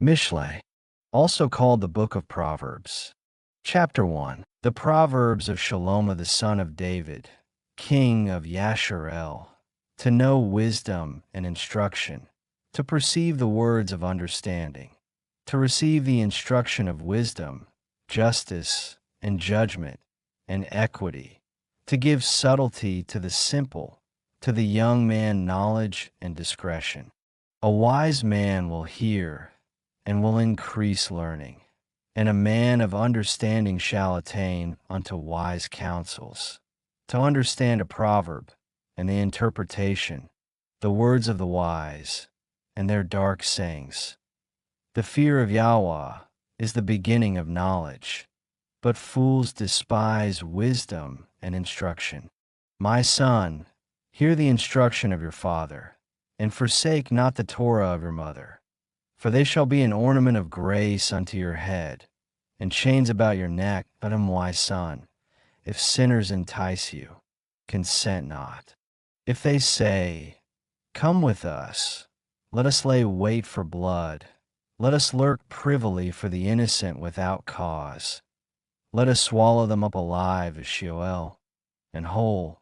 MISHLEI, also called the Book of Proverbs. Chapter 1. The Proverbs of Shlomo the son of David, king of Yasharel, to know wisdom and instruction, to perceive the words of understanding, to receive the instruction of wisdom, justice, and judgment, and equity, to give subtlety to the simple, to the young man knowledge and discretion. A wise man will hear and will increase learning, and a man of understanding shall attain unto wise counsels, to understand a proverb and the interpretation, the words of the wise, and their dark sayings. The fear of Yahuah is the beginning of knowledge, but fools despise wisdom and instruction. My son, hear the instruction of your father, and forsake not the Torah of your mother. For they shall be an ornament of grace unto your head, and chains about your neck. But my son, if sinners entice you, consent not. If they say, come with us, let us lay wait for blood, let us lurk privily for the innocent without cause. Let us swallow them up alive as Sheol, and whole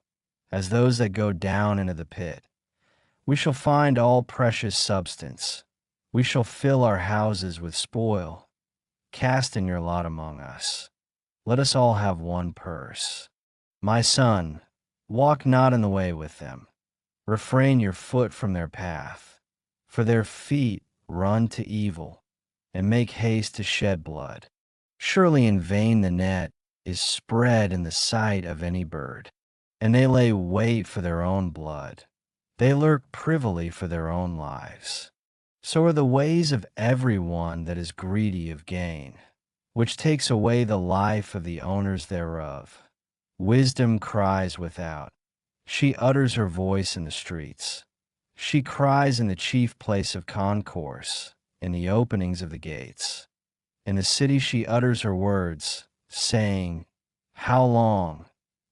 as those that go down into the pit. We shall find all precious substance. We shall fill our houses with spoil. Cast in your lot among us. Let us all have one purse. My son, walk not in the way with them. Refrain your foot from their path. For their feet run to evil, and make haste to shed blood. Surely in vain the net is spread in the sight of any bird, and they lay wait for their own blood. They lurk privily for their own lives. So are the ways of every one that is greedy of gain, which takes away the life of the owners thereof. Wisdom cries without. She utters her voice in the streets. She cries in the chief place of concourse, in the openings of the gates. In the city she utters her words, saying, how long,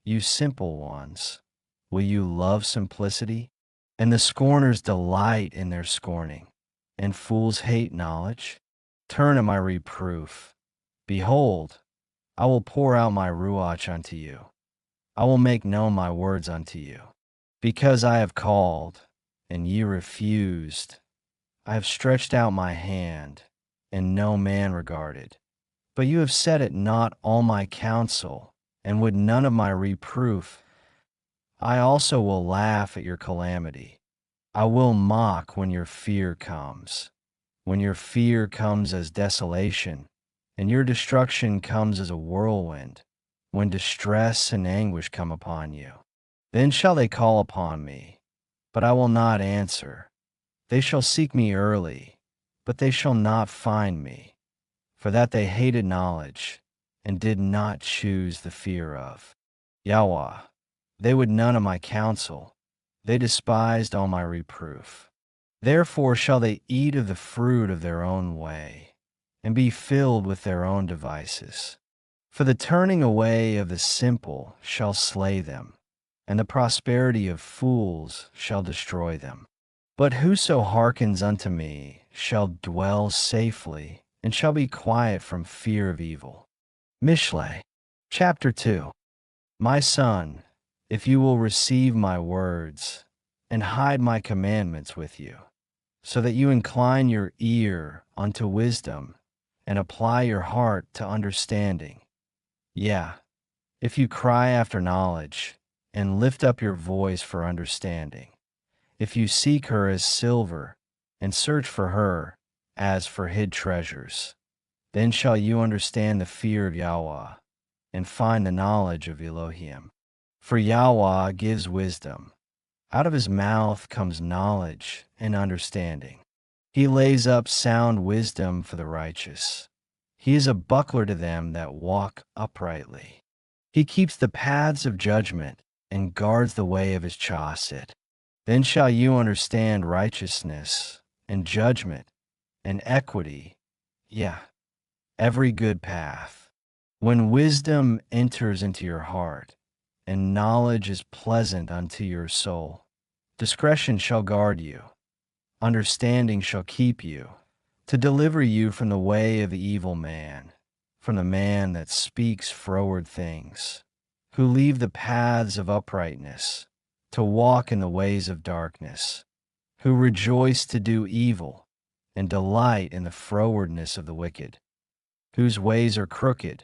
you simple ones, will you love simplicity? And the scorners delight in their scorning, and fools hate knowledge. Turn at my reproof. Behold, I will pour out my ruach unto you. I will make known my words unto you. Because I have called, and ye refused. I have stretched out my hand, and no man regarded. But you have set at naught all my counsel, and would none of my reproof. I also will laugh at your calamity. I will mock when your fear comes. When your fear comes as desolation, and your destruction comes as a whirlwind, when distress and anguish come upon you. Then shall they call upon me, but I will not answer. They shall seek me early, but they shall not find me, for that they hated knowledge, and did not choose the fear of Yahuah. They would none of my counsel. They despised all my reproof. Therefore shall they eat of the fruit of their own way, and be filled with their own devices. For the turning away of the simple shall slay them, and the prosperity of fools shall destroy them. But whoso hearkens unto me shall dwell safely, and shall be quiet from fear of evil. MISHLEI. Chapter 2. My son, if you will receive my words, and hide my commandments with you, so that you incline your ear unto wisdom, and apply your heart to understanding. Yeah, if you cry after knowledge, and lift up your voice for understanding, if you seek her as silver, and search for her as for hid treasures, then shall you understand the fear of Yahuah, and find the knowledge of Elohim. For Yahuah gives wisdom. Out of his mouth comes knowledge and understanding. He lays up sound wisdom for the righteous. He is a buckler to them that walk uprightly. He keeps the paths of judgment and guards the way of his chassid. Then shall you understand righteousness and judgment and equity, every good path. When wisdom enters into your heart, and knowledge is pleasant unto your soul, discretion shall guard you, understanding shall keep you, to deliver you from the way of the evil man, from the man that speaks froward things, who leave the paths of uprightness, to walk in the ways of darkness, who rejoice to do evil, and delight in the frowardness of the wicked, whose ways are crooked,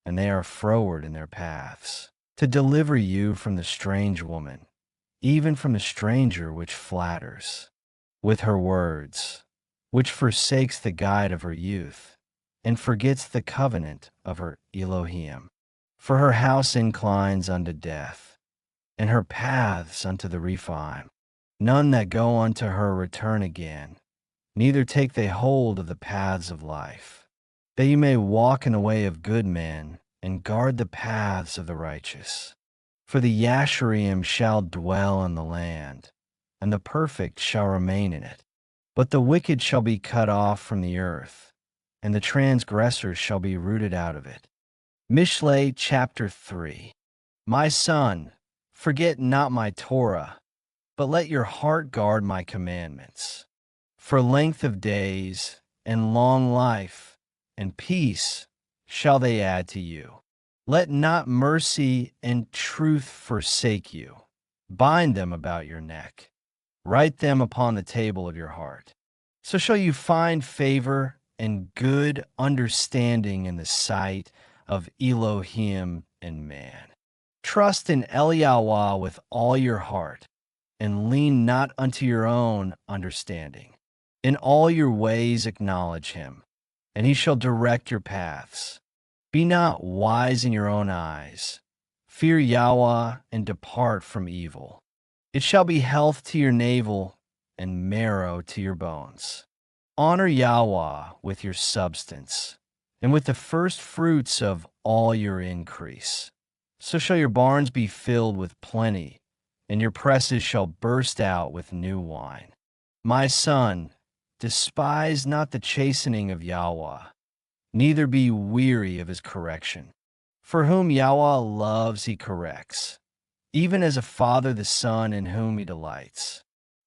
and they are froward in their paths, to deliver you from the strange woman, even from the stranger which flatters, with her words, which forsakes the guide of her youth, and forgets the covenant of her Elohim. For her house inclines unto death, and her paths unto the Rephaim. None that go unto her return again, neither take they hold of the paths of life, that you may walk in the way of good men, and guard the paths of the righteous. For the Yasharim shall dwell in the land, and the perfect shall remain in it. But the wicked shall be cut off from the earth, and the transgressors shall be rooted out of it. MISHLEI chapter 3. My son, forget not my Torah, but let your heart guard my commandments. For length of days, and long life, and peace shall they add to you. Let not mercy and truth forsake you. Bind them about your neck. Write them upon the table of your heart. So shall you find favor and good understanding in the sight of Elohim and man. Trust in Yahuah with all your heart, and lean not unto your own understanding. In all your ways acknowledge him, and he shall direct your paths. Be not wise in your own eyes. Fear Yahuah and depart from evil. It shall be health to your navel and marrow to your bones. Honor Yahuah with your substance, and with the first fruits of all your increase. So shall your barns be filled with plenty, and your presses shall burst out with new wine. My son, despise not the chastening of Yahuah, neither be weary of his correction. For whom Yahuah loves he corrects, even as a father the son in whom he delights.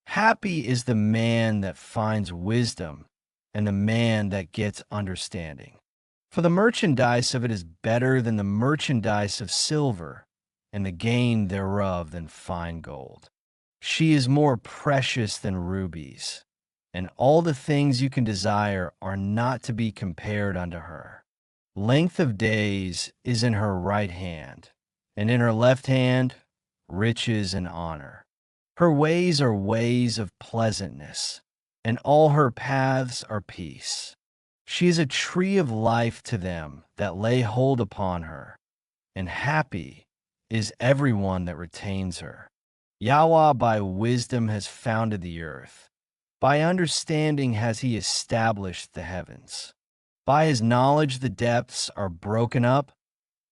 Happy is the man that finds wisdom, and the man that gets understanding. For the merchandise of it is better than the merchandise of silver, and the gain thereof than fine gold. She is more precious than rubies, and all the things you can desire are not to be compared unto her. Length of days is in her right hand, and in her left hand riches and honor. Her ways are ways of pleasantness, and all her paths are peace. She is a tree of life to them that lay hold upon her, and happy is everyone that retains her. Yahuah by wisdom has founded the earth. By understanding has he established the heavens. By his knowledge the depths are broken up,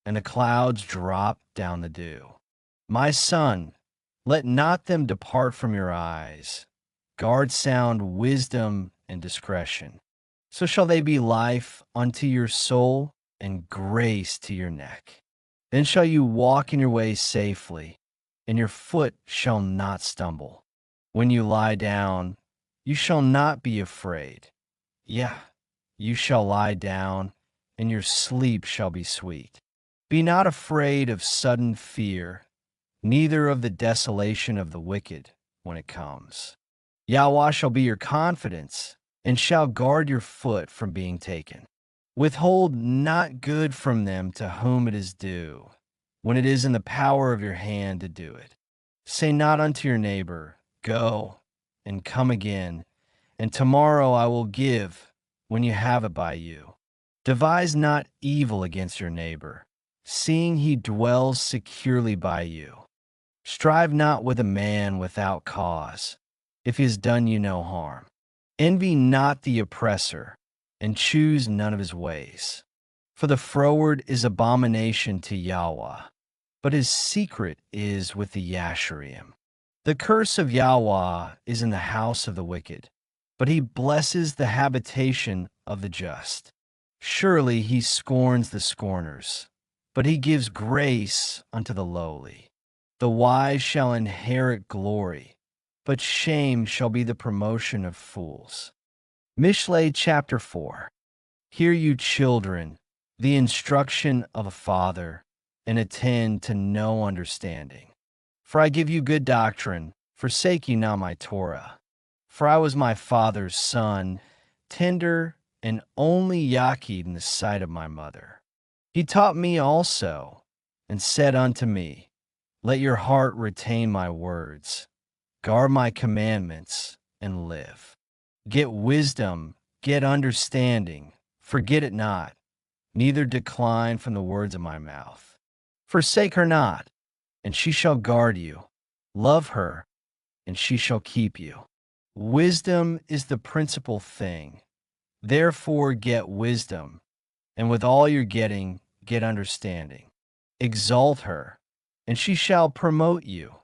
and the clouds drop down the dew. My son, let not them depart from your eyes. Guard sound wisdom and discretion. So shall they be life unto your soul and grace to your neck. Then shall you walk in your ways safely, and your foot shall not stumble. When you lie down, you shall not be afraid. Yeah, you shall lie down, and your sleep shall be sweet. Be not afraid of sudden fear, neither of the desolation of the wicked when it comes. Yahuah shall be your confidence, and shall guard your foot from being taken. Withhold not good from them to whom it is due, when it is in the power of your hand to do it. Say not unto your neighbor, Go, and come again, and tomorrow I will give, when you have it by you. Devise not evil against your neighbor, seeing he dwells securely by you. Strive not with a man without cause, if he has done you no harm. Envy not the oppressor, and choose none of his ways. For the froward is abomination to Yahuah, but his secret is with the Yasharim. The curse of Yahuah is in the house of the wicked, but he blesses the habitation of the just. Surely he scorns the scorners, but he gives grace unto the lowly. The wise shall inherit glory, but shame shall be the promotion of fools. MISHLEI chapter 4. Hear you children, the instruction of a father, and attend to no understanding. For I give you good doctrine, forsake ye not my Torah. For I was my father's son, tender and only Yachid in the sight of my mother. He taught me also, and said unto me, Let your heart retain my words, guard my commandments, and live. Get wisdom, get understanding, forget it not, neither decline from the words of my mouth. Forsake her not, and she shall guard you. Love her, and she shall keep you. Wisdom is the principal thing. Therefore get wisdom, and with all your getting, get understanding. Exalt her, and she shall promote you.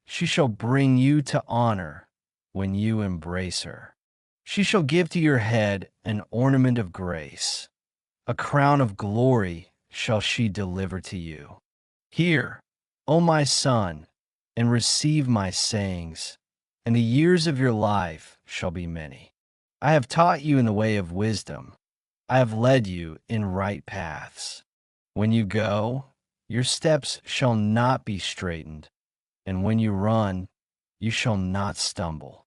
She shall bring you to honor when you embrace her. She shall give to your head an ornament of grace. A crown of glory shall she deliver to you. Hear, O my son, and receive my sayings, and the years of your life shall be many. I have taught you in the way of wisdom. I have led you in right paths. When you go, your steps shall not be straitened, and when you run, you shall not stumble.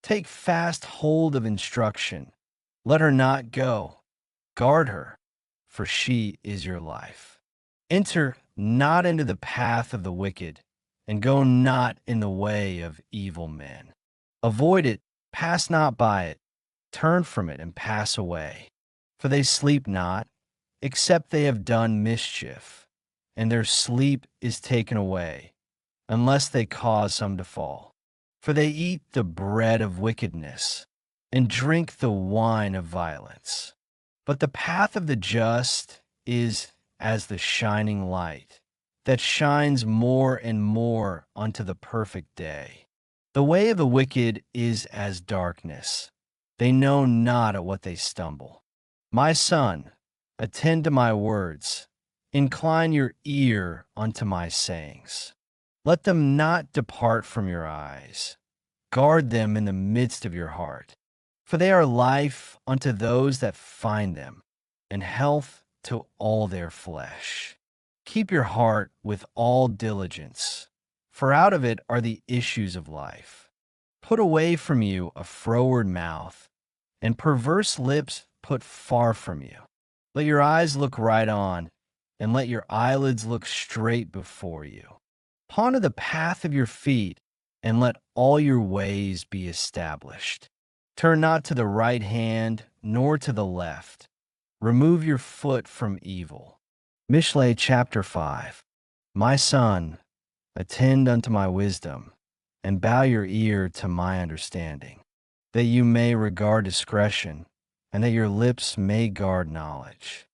Take fast hold of instruction. Let her not go. Guard her, for she is your life. Enter not into the path of the wicked, and go not in the way of evil men. Avoid it, pass not by it, turn from it and pass away. For they sleep not, except they have done mischief, and their sleep is taken away, unless they cause some to fall. For they eat the bread of wickedness, and drink the wine of violence. But the path of the just is as the shining light, that shines more and more unto the perfect day. The way of the wicked is as darkness. They know not at what they stumble. My son, attend to my words. Incline your ear unto my sayings. Let them not depart from your eyes. Guard them in the midst of your heart. For they are life unto those that find them, and health to all their flesh. Keep your heart with all diligence, for out of it are the issues of life. Put away from you a froward mouth, and perverse lips put far from you. Let your eyes look right on, and let your eyelids look straight before you. Ponder the path of your feet, and let all your ways be established. Turn not to the right hand, nor to the left. Remove your foot from evil. MISHLEI chapter 5. My son, attend unto my wisdom, and bow your ear to my understanding, that you may regard discretion, and that your lips may guard knowledge.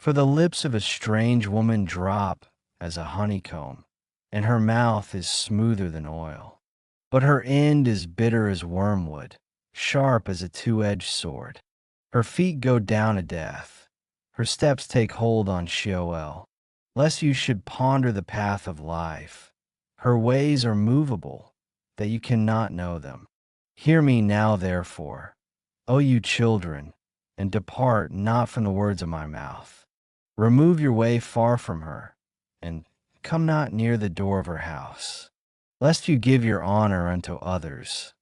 For the lips of a strange woman drop as a honeycomb, and her mouth is smoother than oil. But her end is bitter as wormwood, sharp as a two-edged sword. Her feet go down to death. Her steps take hold on Sheol, lest you should ponder the path of life. Her ways are movable, that you cannot know them. Hear me now, therefore, O you children, and depart not from the words of my mouth. Remove your way far from her, and come not near the door of her house, lest you give your honor unto others,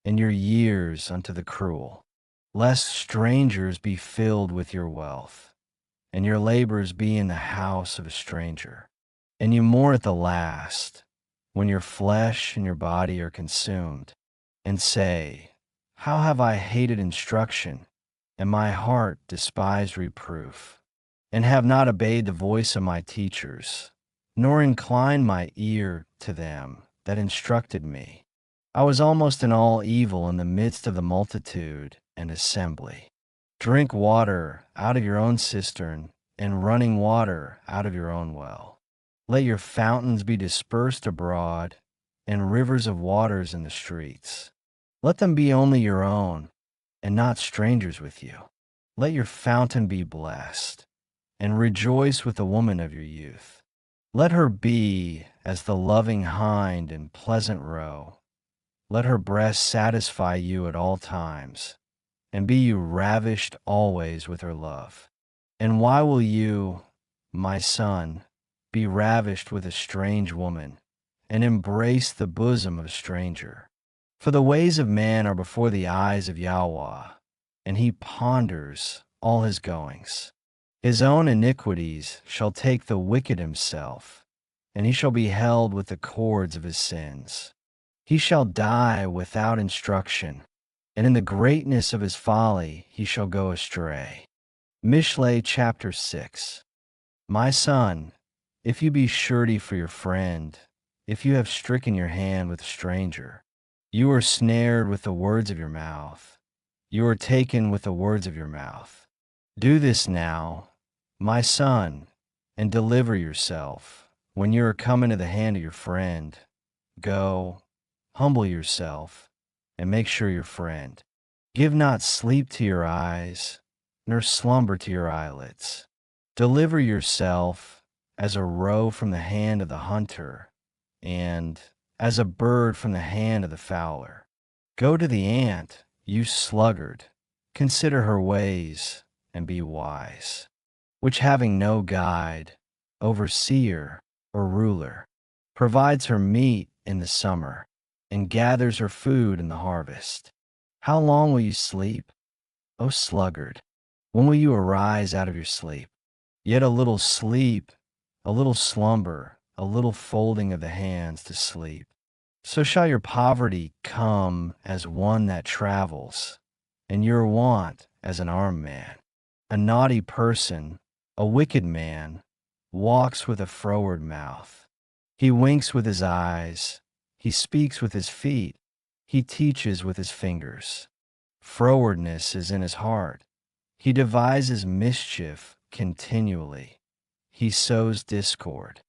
and your years unto the cruel, lest strangers be filled with your wealth, and your labors be in the house of a stranger, and you mourn at the last, when your flesh and your body are consumed, and say, How have I hated instruction, and my heart despised reproof, and have not obeyed the voice of my teachers, nor inclined my ear to them that instructed me. I was almost in all evil in the midst of the multitude and assembly. Drink water out of your own cistern, and running water out of your own well. Let your fountains be dispersed abroad, and rivers of waters in the streets. Let them be only your own, and not strangers with you. Let your fountain be blessed, and rejoice with the woman of your youth. Let her be as the loving hind in pleasant roe. Let her breast satisfy you at all times, and be you ravished always with her love. And why will you, my son, be ravished with a strange woman, and embrace the bosom of a stranger? For the ways of man are before the eyes of Yahuah, and he ponders all his goings. His own iniquities shall take the wicked himself, and he shall be held with the cords of his sins. He shall die without instruction, and in the greatness of his folly he shall go astray. MISHLEI chapter 6. My son, if you be surety for your friend, if you have stricken your hand with a stranger, you are snared with the words of your mouth. You are taken with the words of your mouth. Do this now, my son, and deliver yourself. When you are come into the hand of your friend, go, humble yourself, and make sure your friend. Give not sleep to your eyes, nor slumber to your eyelids. Deliver yourself as a roe from the hand of the hunter, and as a bird from the hand of the fowler. Go to the ant, you sluggard, consider her ways, and be wise, which having no guide, overseer, or ruler, provides her meat in the summer, and gathers her food in the harvest. How long will you sleep, O sluggard? When will you arise out of your sleep? Yet a little sleep, a little slumber, a little folding of the hands to sleep. So shall your poverty come as one that travels, and your want as an armed man. A naughty person, a wicked man, walks with a froward mouth. He winks with his eyes, he speaks with his feet, he teaches with his fingers. Frowardness is in his heart. He devises mischief continually. He sows discord.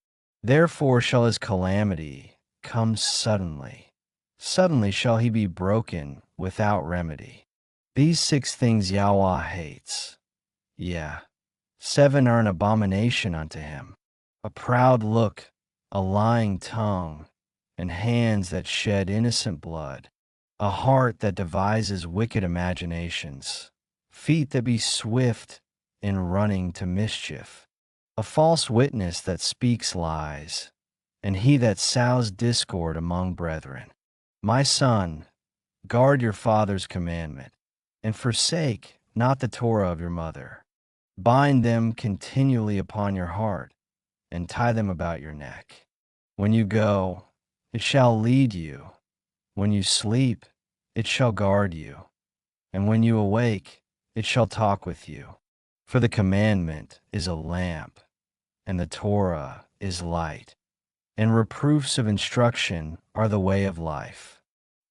Therefore shall his calamity come suddenly. Suddenly shall he be broken without remedy. These 6 things Yahuah hates. Yeah, 7 are an abomination unto him: a proud look, a lying tongue, and hands that shed innocent blood, a heart that devises wicked imaginations, feet that be swift in running to mischief, a false witness that speaks lies, and he that sows discord among brethren. My son, guard your father's commandment, and forsake not the Torah of your mother. Bind them continually upon your heart, and tie them about your neck. When you go, it shall lead you. When you sleep, it shall guard you. And when you awake, it shall talk with you. For the commandment is a lamp, and the Torah is light, and reproofs of instruction are the way of life.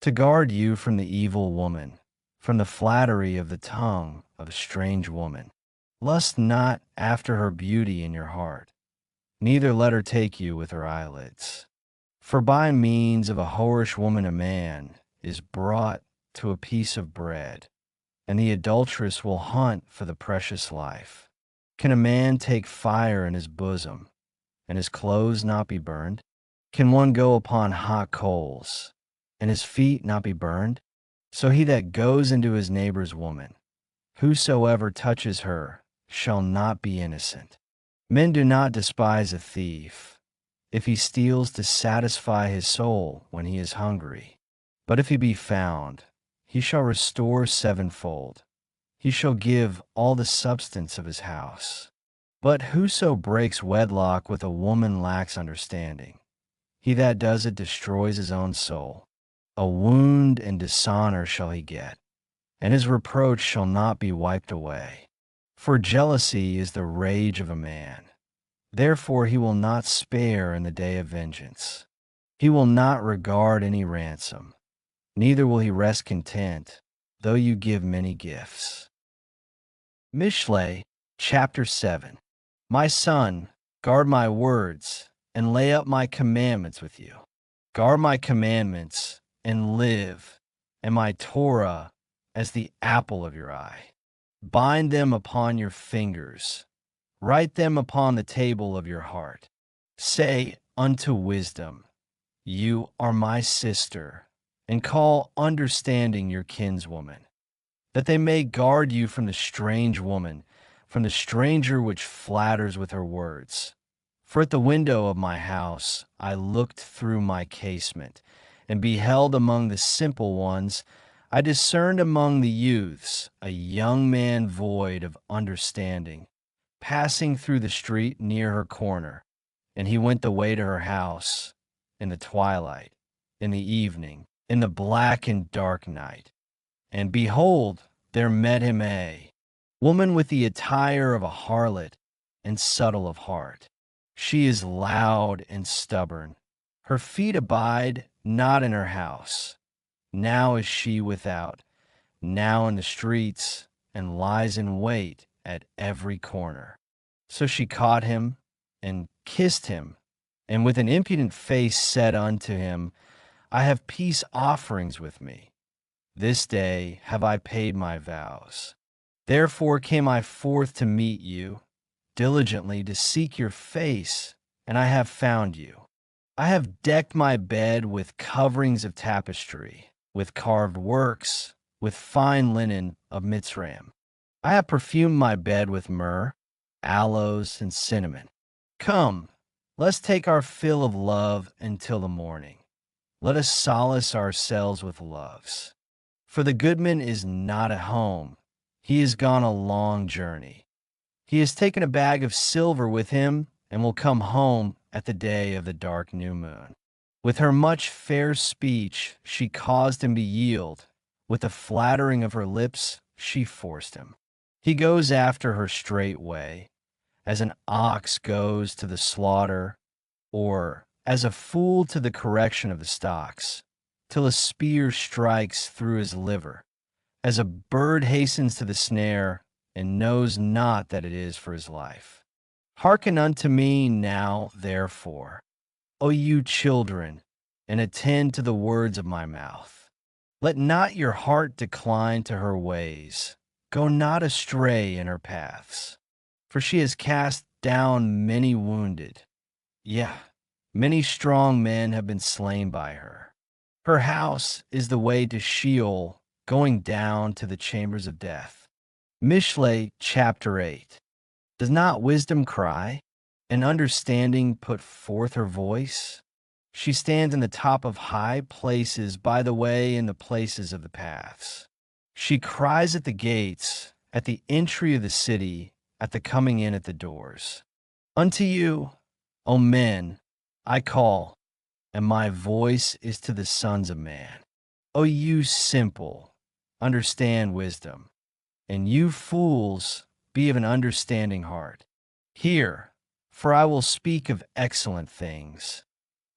To guard you from the evil woman, from the flattery of the tongue of a strange woman. Lust not after her beauty in your heart, neither let her take you with her eyelids. For by means of a whorish woman a man is brought to a piece of bread, and the adulteress will hunt for the precious life. Can a man take fire in his bosom, and his clothes not be burned? Can one go upon hot coals, and his feet not be burned? So he that goes into his neighbor's woman, whosoever touches her, shall not be innocent. Men do not despise a thief, if he steals to satisfy his soul when he is hungry. But if he be found, he shall restore 7-fold. He shall give all the substance of his house. But whoso breaks wedlock with a woman lacks understanding. He that does it destroys his own soul. A wound and dishonor shall he get, and his reproach shall not be wiped away. For jealousy is the rage of a man. Therefore he will not spare in the day of vengeance. He will not regard any ransom, neither will he rest content, though you give many gifts. MISHLEI, chapter 7. My son, guard my words, and lay up my commandments with you. Guard my commandments, and live, and my Torah as the apple of your eye. Bind them upon your fingers, write them upon the table of your heart. Say unto wisdom, you are my sister, and call understanding your kinswoman. that they may guard you from the strange woman, from the stranger which flatters with her words. For at the window of my house I looked through my casement, and beheld among the simple ones, I discerned among the youths a young man void of understanding, passing through the street near her corner. And he went the way to her house in the twilight, in the evening, in the black and dark night. And behold, there met him a woman with the attire of a harlot and subtle of heart. She is loud and stubborn. Her feet abide not in her house. Now is she without, now in the streets, and lies in wait at every corner. So she caught him and kissed him, and with an impudent face said unto him, I have peace offerings with me. This day have I paid my vows. Therefore came I forth to meet you, diligently to seek your face, and I have found you. I have decked my bed with coverings of tapestry, with carved works, with fine linen of Mitzrayim. I have perfumed my bed with myrrh, aloes, and cinnamon. Come, let's take our fill of love until the morning. Let us solace ourselves with loves. For the goodman is not at home. He has gone a long journey. He has taken a bag of silver with him and will come home at the day of the dark new moon. With her much fair speech she caused him to yield. With the flattering of her lips she forced him. He goes after her straight way, as an ox goes to the slaughter, or as a fool to the correction of the stocks, till a spear strikes through his liver, as a bird hastens to the snare, and knows not that it is for his life. Hearken unto me now, therefore, O you children, and attend to the words of my mouth. Let not your heart decline to her ways. Go not astray in her paths. For she has cast down many wounded. Yea, many strong men have been slain by her. Her house is the way to Sheol, going down to the chambers of death. MISHLEI chapter 8. Does not wisdom cry, and understanding put forth her voice? She stands in the top of high places, by the way in the places of the paths. She cries at the gates, at the entry of the city, at the coming in at the doors. Unto you, O men, I call, and my voice is to the sons of man. O you simple, understand wisdom, and you fools, be of an understanding heart. Hear, for I will speak of excellent things,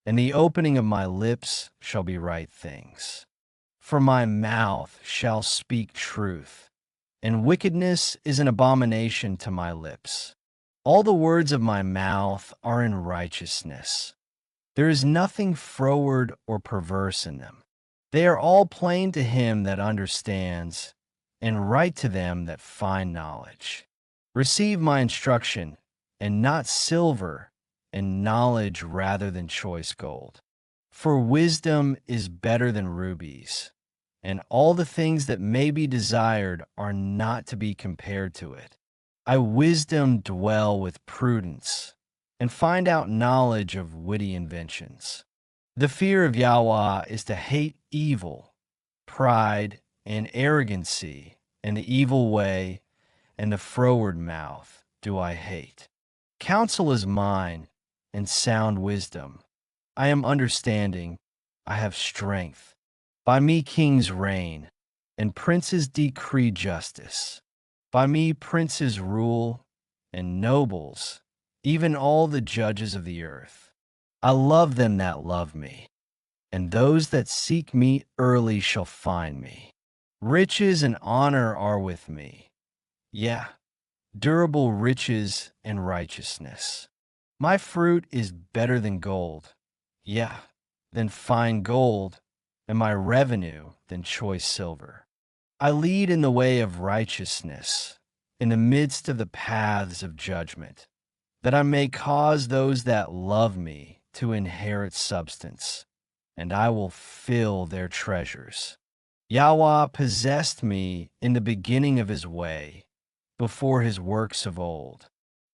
and the opening of my lips shall be right things. For my mouth shall speak truth, and wickedness is an abomination to my lips. All the words of my mouth are in righteousness. There is nothing froward or perverse in them. They are all plain to him that understands, and right to them that find knowledge. Receive my instruction, and not silver, and knowledge rather than choice gold. For wisdom is better than rubies, and all the things that may be desired are not to be compared to it. I wisdom dwell with prudence, and find out knowledge of witty inventions. The fear of Yahuah is to hate evil, pride, and arrogancy, and the evil way, and the froward mouth do I hate. Counsel is mine, and sound wisdom. I am understanding, I have strength. By me kings reign, and princes decree justice. By me princes rule, and nobles, even all the judges of the earth. I love them that love me, and those that seek me early shall find me. Riches and honor are with me, yeah, durable riches and righteousness. My fruit is better than gold, yeah, than fine gold, and my revenue than choice silver. I lead in the way of righteousness, in the midst of the paths of judgment, that I may cause those that love me to inherit substance, and I will fill their treasures. Yahuah possessed me in the beginning of his way, before his works of old.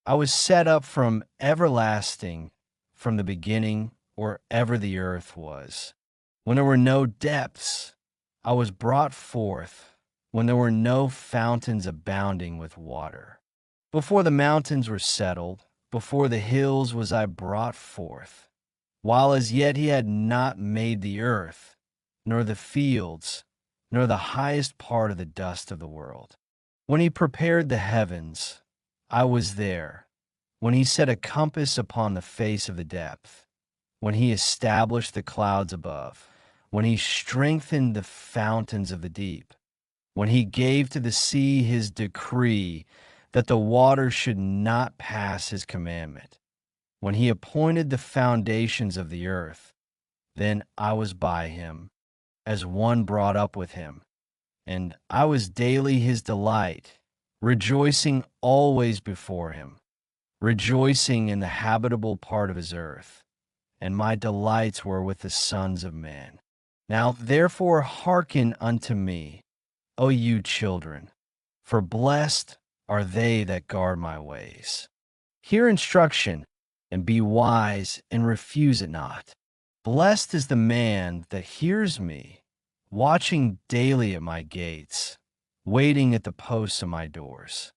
I was set up from everlasting, from the beginning, or ever the earth was. When there were no depths, I was brought forth, when there were no fountains abounding with water. Before the mountains were settled, before the hills was I brought forth, while as yet he had not made the earth, nor the fields, nor the highest part of the dust of the world. When he prepared the heavens, I was there. When he set a compass upon the face of the depth, when he established the clouds above, when he strengthened the fountains of the deep, when he gave to the sea his decree that the waters should not pass his commandment, when he appointed the foundations of the earth, then I was by him, as one brought up with him, and I was daily his delight, rejoicing always before him, rejoicing in the habitable part of his earth, and my delights were with the sons of man. Now therefore hearken unto me, O you children, for blessed are they that guard my ways. Hear instruction, and be wise, and refuse it not. Blessed is the man that hears me, watching daily at my gates, waiting at the posts of my doors.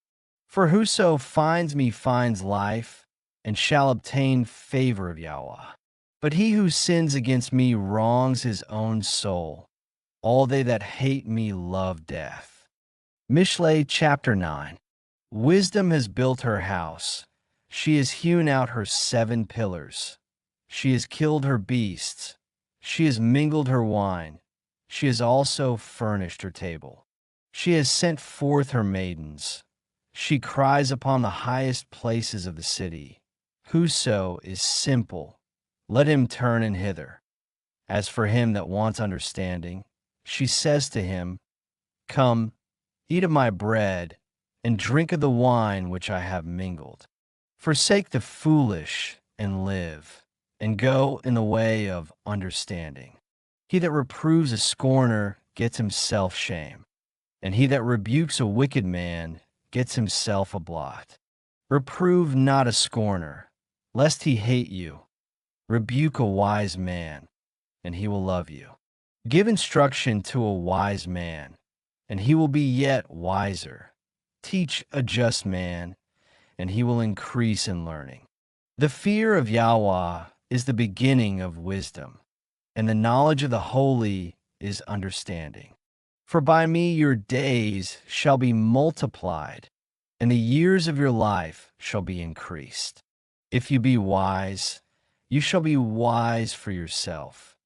For whoso finds me finds life, and shall obtain favor of Yahuah. But he who sins against me wrongs his own soul. All they that hate me love death. MISHLEI chapter 9. Wisdom has built her house. She has hewn out her 7 pillars. She has killed her beasts. She has mingled her wine. She has also furnished her table. She has sent forth her maidens. She cries upon the highest places of the city. Whoso is simple, let him turn in hither. As for him that wants understanding, she says to him, Come, eat of my bread, and drink of the wine which I have mingled. Forsake the foolish, and live, and go in the way of understanding. He that reproves a scorner gets himself shame, and he that rebukes a wicked man gets himself a blot. Reprove not a scorner, lest he hate you. Rebuke a wise man, and he will love you. Give instruction to a wise man, and he will be yet wiser. Teach a just man, and he will increase in learning. The fear of Yahuah is the beginning of wisdom, and the knowledge of the holy is understanding. For by me your days shall be multiplied, and the years of your life shall be increased. If you be wise, you shall be wise for yourself.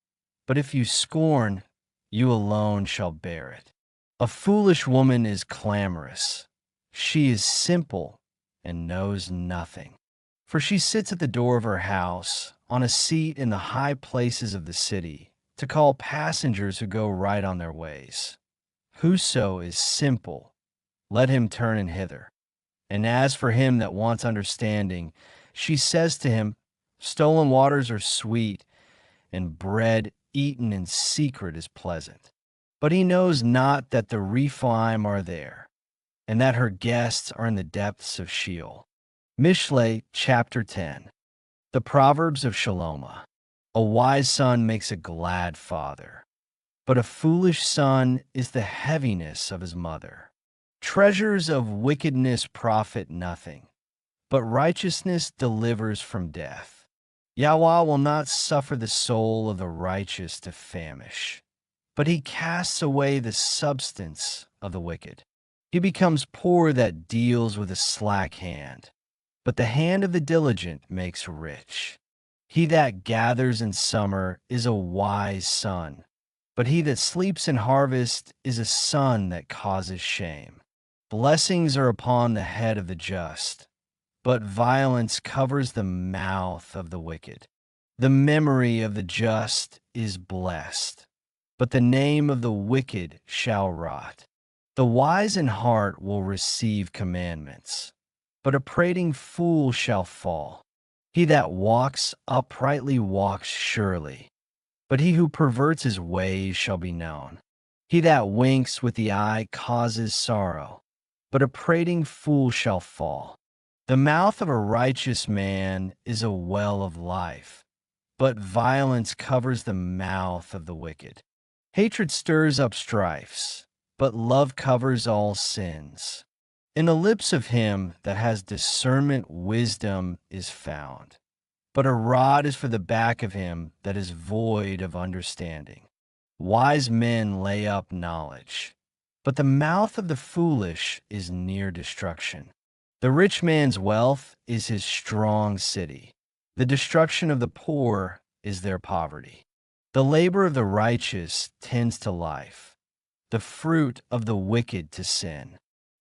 But if you scorn, you alone shall bear it. A foolish woman is clamorous. She is simple and knows nothing. For she sits at the door of her house, on a seat in the high places of the city, to call passengers who go right on their ways. Whoso is simple, let him turn in hither. And as for him that wants understanding, she says to him, Stolen waters are sweet, and bread eaten in secret is pleasant. But he knows not that the Rephaim are there, and that her guests are in the depths of Sheol. MISHLEI chapter 10. The Proverbs of Shalomo. A wise son makes a glad father, but a foolish son is the heaviness of his mother. Treasures of wickedness profit nothing, but righteousness delivers from death. Yahuah will not suffer the soul of the righteous to famish, but he casts away the substance of the wicked. He becomes poor that deals with a slack hand, but the hand of the diligent makes rich. He that gathers in summer is a wise son, but he that sleeps in harvest is a son that causes shame. Blessings are upon the head of the just, but violence covers the mouth of the wicked. The memory of the just is blessed, but the name of the wicked shall rot. The wise in heart will receive commandments, but a prating fool shall fall. He that walks uprightly walks surely, but he who perverts his ways shall be known. He that winks with the eye causes sorrow, but a prating fool shall fall. The mouth of a righteous man is a well of life, but violence covers the mouth of the wicked. Hatred stirs up strifes, but love covers all sins. In the lips of him that has discernment wisdom is found, but a rod is for the back of him that is void of understanding. Wise men lay up knowledge, but the mouth of the foolish is near destruction. The rich man's wealth is his strong city. The destruction of the poor is their poverty. The labor of the righteous tends to life, the fruit of the wicked to sin.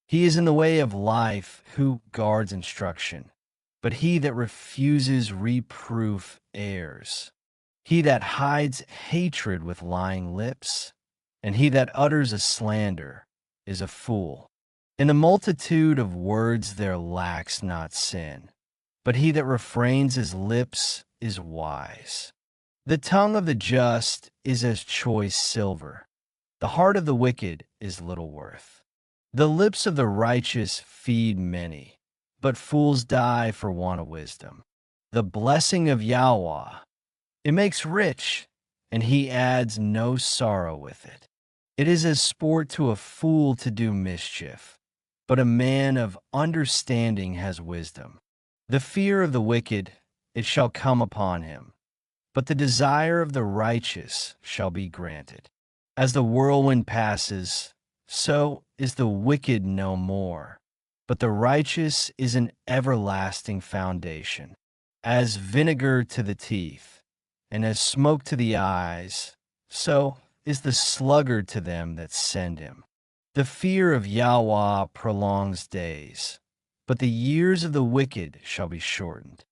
He is in the way of life who guards instruction, but he that refuses reproof errs. He that hides hatred with lying lips, and he that utters a slander, is a fool. In the multitude of words there lacks not sin, but he that refrains his lips is wise. The tongue of the just is as choice silver. The heart of the wicked is little worth. The lips of the righteous feed many, but fools die for want of wisdom. The blessing of Yahuah, it makes rich, and he adds no sorrow with it. It is as sport to a fool to do mischief, but a man of understanding has wisdom. The fear of the wicked, it shall come upon him, but the desire of the righteous shall be granted. As the whirlwind passes, so is the wicked no more, but the righteous is an everlasting foundation. As vinegar to the teeth, and as smoke to the eyes, so is the sluggard to them that send him. The fear of Yahuah prolongs days, but the years of the wicked shall be shortened.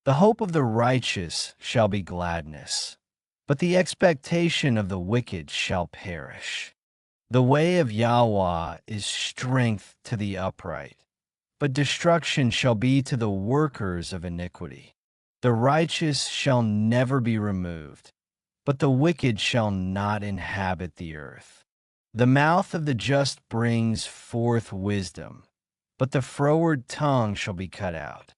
The hope of the righteous shall be gladness, but the expectation of the wicked shall perish. The way of Yahuah is strength to the upright, but destruction shall be to the workers of iniquity. The righteous shall never be removed, but the wicked shall not inhabit the earth. The mouth of the just brings forth wisdom, but the froward tongue shall be cut out.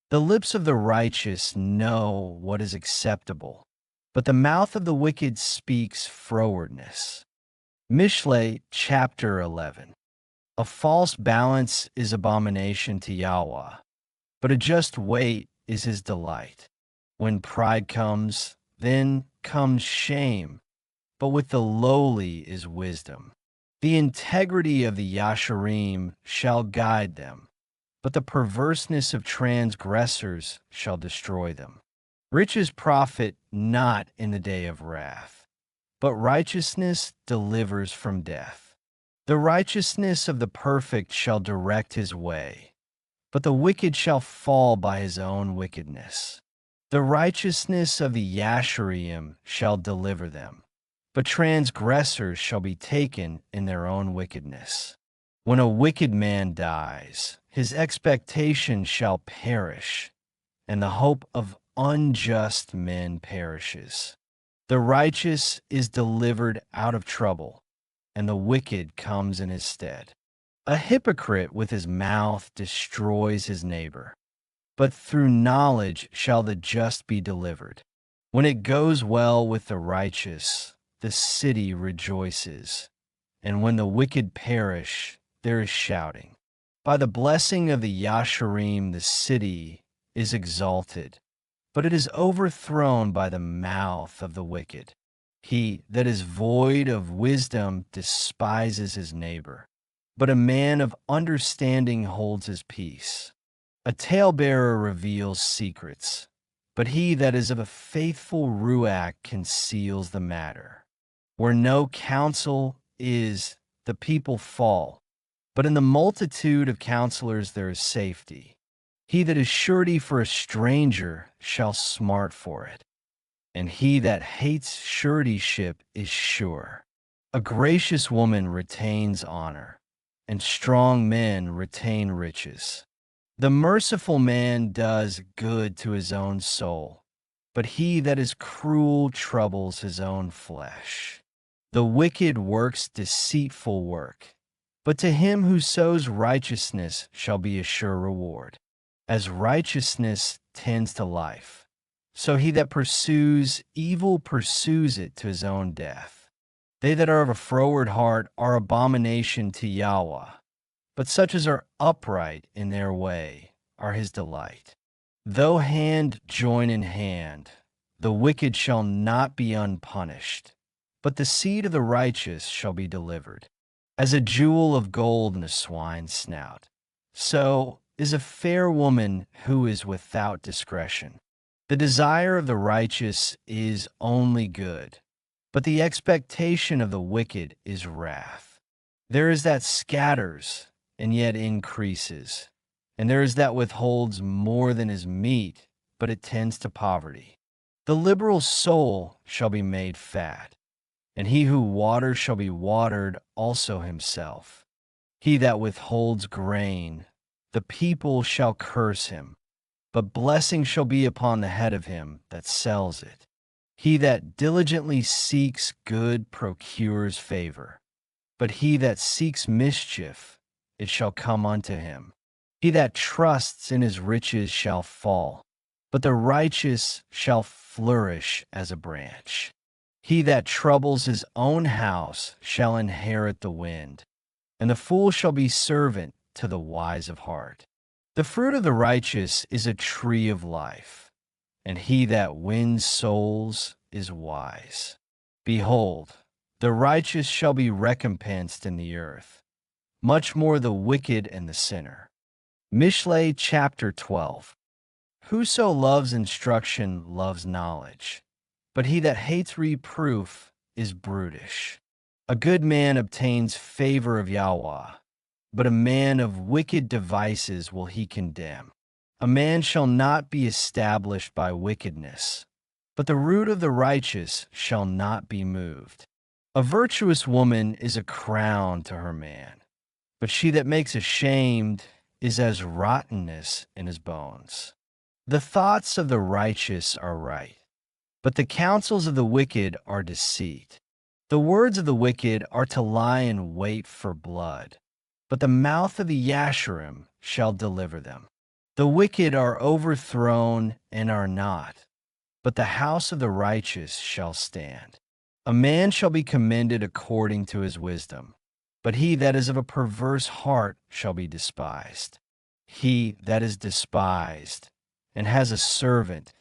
The lips of the righteous know what is acceptable, but the mouth of the wicked speaks frowardness. MISHLEI chapter 11. A false balance is abomination to Yahuah, but a just weight is his delight. When pride comes, then comes shame, but with the lowly is wisdom. The integrity of the Yasharim shall guide them, but the perverseness of transgressors shall destroy them. Riches profit not in the day of wrath, but righteousness delivers from death. The righteousness of the perfect shall direct his way, but the wicked shall fall by his own wickedness. The righteousness of the Yasharim shall deliver them, but transgressors shall be taken in their own wickedness. When a wicked man dies, his expectation shall perish, and the hope of unjust men perishes. The righteous is delivered out of trouble, and the wicked comes in his stead. A hypocrite with his mouth destroys his neighbor, but through knowledge shall the just be delivered. When it goes well with the righteous, the city rejoices, and when the wicked perish, there is shouting. By the blessing of the Yasharim the city is exalted, but it is overthrown by the mouth of the wicked. He that is void of wisdom despises his neighbor, but a man of understanding holds his peace. A talebearer reveals secrets, but he that is of a faithful ruach conceals the matter. Where no counsel is, the people fall, but in the multitude of counselors there is safety. He that is surety for a stranger shall smart for it, and he that hates suretyship is sure. A gracious woman retains honor, and strong men retain riches. The merciful man does good to his own soul, but he that is cruel troubles his own flesh. The wicked works deceitful work, but to him who sows righteousness shall be a sure reward. As righteousness tends to life, so he that pursues evil pursues it to his own death. They that are of a froward heart are abomination to Yahuah, but such as are upright in their way are his delight. Though hand join in hand, the wicked shall not be unpunished, but the seed of the righteous shall be delivered. As a jewel of gold in a swine's snout, so is a fair woman who is without discretion. The desire of the righteous is only good, but the expectation of the wicked is wrath. There is that scatters and yet increases, and there is that withholds more than is meet, but it tends to poverty. The liberal soul shall be made fat, and he who waters shall be watered also himself. He that withholds grain, the people shall curse him, but blessing shall be upon the head of him that sells it. He that diligently seeks good procures favor, but he that seeks mischief, it shall come unto him. He that trusts in his riches shall fall, but the righteous shall flourish as a branch. He that troubles his own house shall inherit the wind, and the fool shall be servant to the wise of heart. The fruit of the righteous is a tree of life, and he that wins souls is wise. Behold, the righteous shall be recompensed in the earth, much more the wicked and the sinner. MISHLEI chapter 12. Whoso loves instruction loves knowledge, but he that hates reproof is brutish. A good man obtains favor of Yahuah, but a man of wicked devices will he condemn. A man shall not be established by wickedness, but the root of the righteous shall not be moved. A virtuous woman is a crown to her man, but she that makes ashamed is as rottenness in his bones. The thoughts of the righteous are right, but the counsels of the wicked are deceit. The words of the wicked are to lie in wait for blood, but the mouth of the Yasharim shall deliver them. The wicked are overthrown and are not, but the house of the righteous shall stand. A man shall be commended according to his wisdom, but he that is of a perverse heart shall be despised. He that is despised and has a servant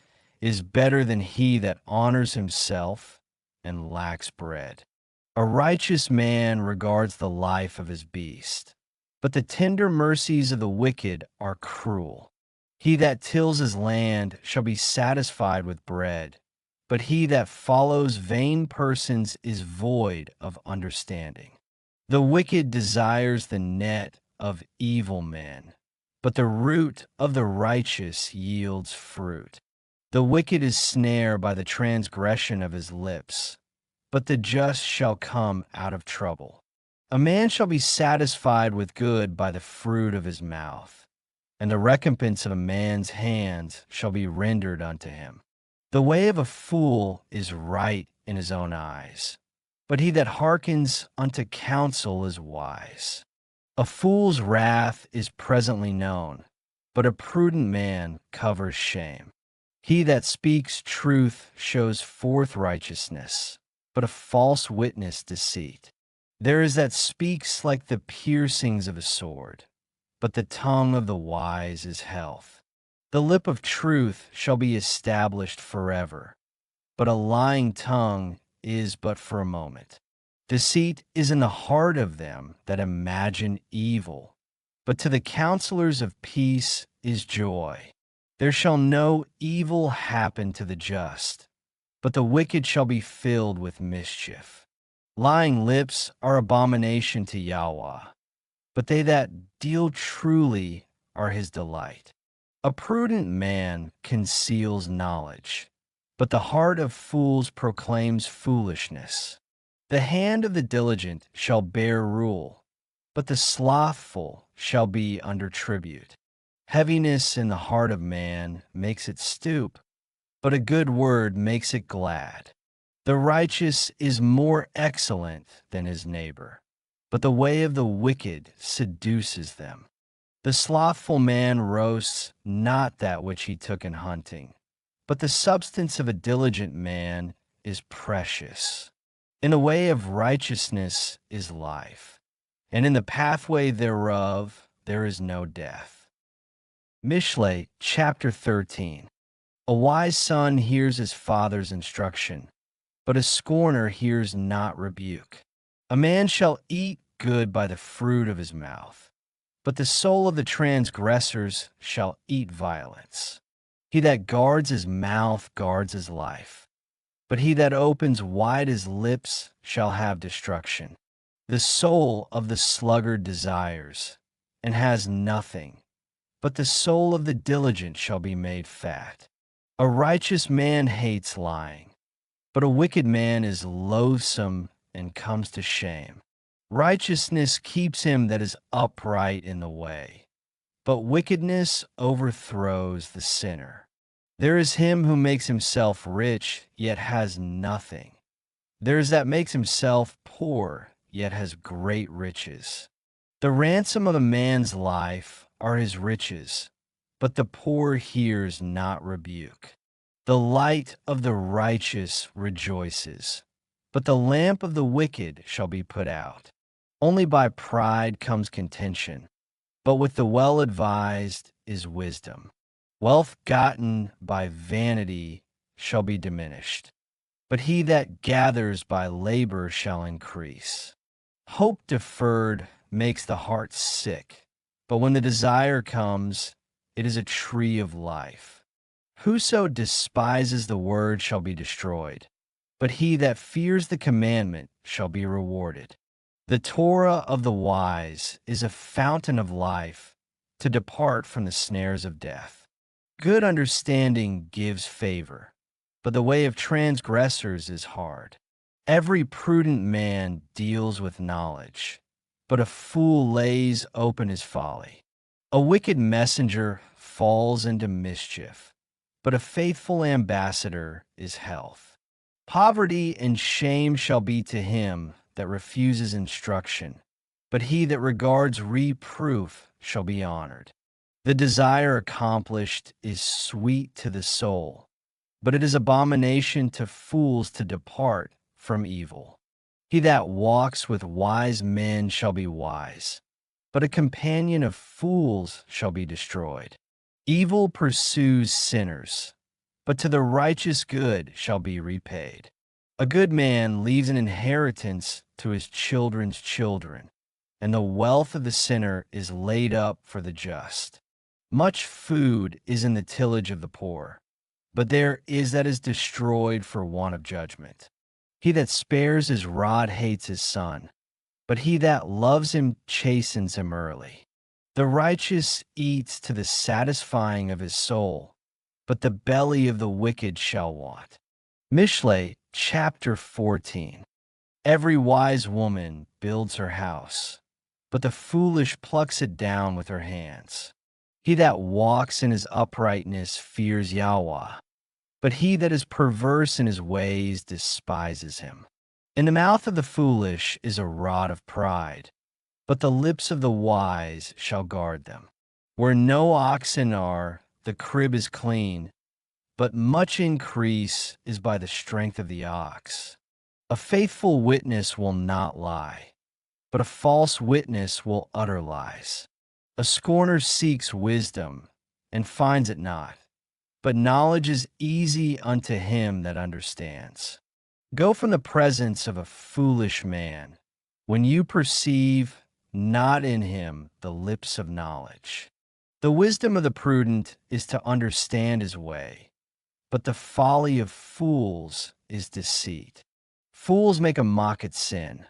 is better than he that honors himself and lacks bread. A righteous man regards the life of his beast, but the tender mercies of the wicked are cruel. He that tills his land shall be satisfied with bread, but he that follows vain persons is void of understanding. The wicked desires the net of evil men, but the root of the righteous yields fruit. The wicked is snared by the transgression of his lips, but the just shall come out of trouble. A man shall be satisfied with good by the fruit of his mouth, and the recompense of a man's hands shall be rendered unto him. The way of a fool is right in his own eyes, but he that hearkens unto counsel is wise. A fool's wrath is presently known, but a prudent man covers shame. He that speaks truth shows forth righteousness, but a false witness deceit. There is that speaks like the piercings of a sword, but the tongue of the wise is health. The lip of truth shall be established forever, but a lying tongue is but for a moment. Deceit is in the heart of them that imagine evil, but to the counselors of peace is joy. There shall no evil happen to the just, but the wicked shall be filled with mischief. Lying lips are abomination to Yahuah, but they that deal truly are his delight. A prudent man conceals knowledge, but the heart of fools proclaims foolishness. The hand of the diligent shall bear rule, but the slothful shall be under tribute. Heaviness in the heart of man makes it stoop, but a good word makes it glad. The righteous is more excellent than his neighbor, but the way of the wicked seduces them. The slothful man roasts not that which he took in hunting, but the substance of a diligent man is precious. In the way of righteousness is life, and in the pathway thereof there is no death. MISHLEI chapter 13. A wise son hears his father's instruction, but a scorner hears not rebuke. A man shall eat good by the fruit of his mouth, but the soul of the transgressors shall eat violence. He that guards his mouth guards his life, but he that opens wide his lips shall have destruction. The soul of the sluggard desires, and has nothing, but the soul of the diligent shall be made fat. A righteous man hates lying, but a wicked man is loathsome and comes to shame. Righteousness keeps him that is upright in the way, but wickedness overthrows the sinner. There is him who makes himself rich, yet has nothing. There is that makes himself poor, yet has great riches. The ransom of a man's life are his riches, but the poor hears not rebuke. The light of the righteous rejoices, but the lamp of the wicked shall be put out. Only by pride comes contention, but with the well-advised is wisdom. Wealth gotten by vanity shall be diminished, but he that gathers by labor shall increase. Hope deferred makes the heart sick, but when the desire comes, it is a tree of life. Whoso despises the word shall be destroyed, but he that fears the commandment shall be rewarded. The Torah of the wise is a fountain of life, to depart from the snares of death. Good understanding gives favor, but the way of transgressors is hard. Every prudent man deals with knowledge, but a fool lays open his folly. A wicked messenger falls into mischief, but a faithful ambassador is health. Poverty and shame shall be to him that refuses instruction, but he that regards reproof shall be honored. The desire accomplished is sweet to the soul, but it is abomination to fools to depart from evil. He that walks with wise men shall be wise, but a companion of fools shall be destroyed. Evil pursues sinners, but to the righteous good shall be repaid. A good man leaves an inheritance to his children's children, and the wealth of the sinner is laid up for the just. Much food is in the tillage of the poor, but there is that is destroyed for want of judgment. He that spares his rod hates his son, but he that loves him chastens him early. The righteous eats to the satisfying of his soul, but the belly of the wicked shall want. MISHLEI chapter 14. Every wise woman builds her house, but the foolish plucks it down with her hands. He that walks in his uprightness fears Yahuah, but he that is perverse in his ways despises him. In the mouth of the foolish is a rod of pride, but the lips of the wise shall guard them. Where no oxen are, the crib is clean, but much increase is by the strength of the ox. A faithful witness will not lie, but a false witness will utter lies. A scorner seeks wisdom, and finds it not, but knowledge is easy unto him that understands. Go from the presence of a foolish man, when you perceive not in him the lips of knowledge. The wisdom of the prudent is to understand his way, but the folly of fools is deceit. Fools make a mock at sin,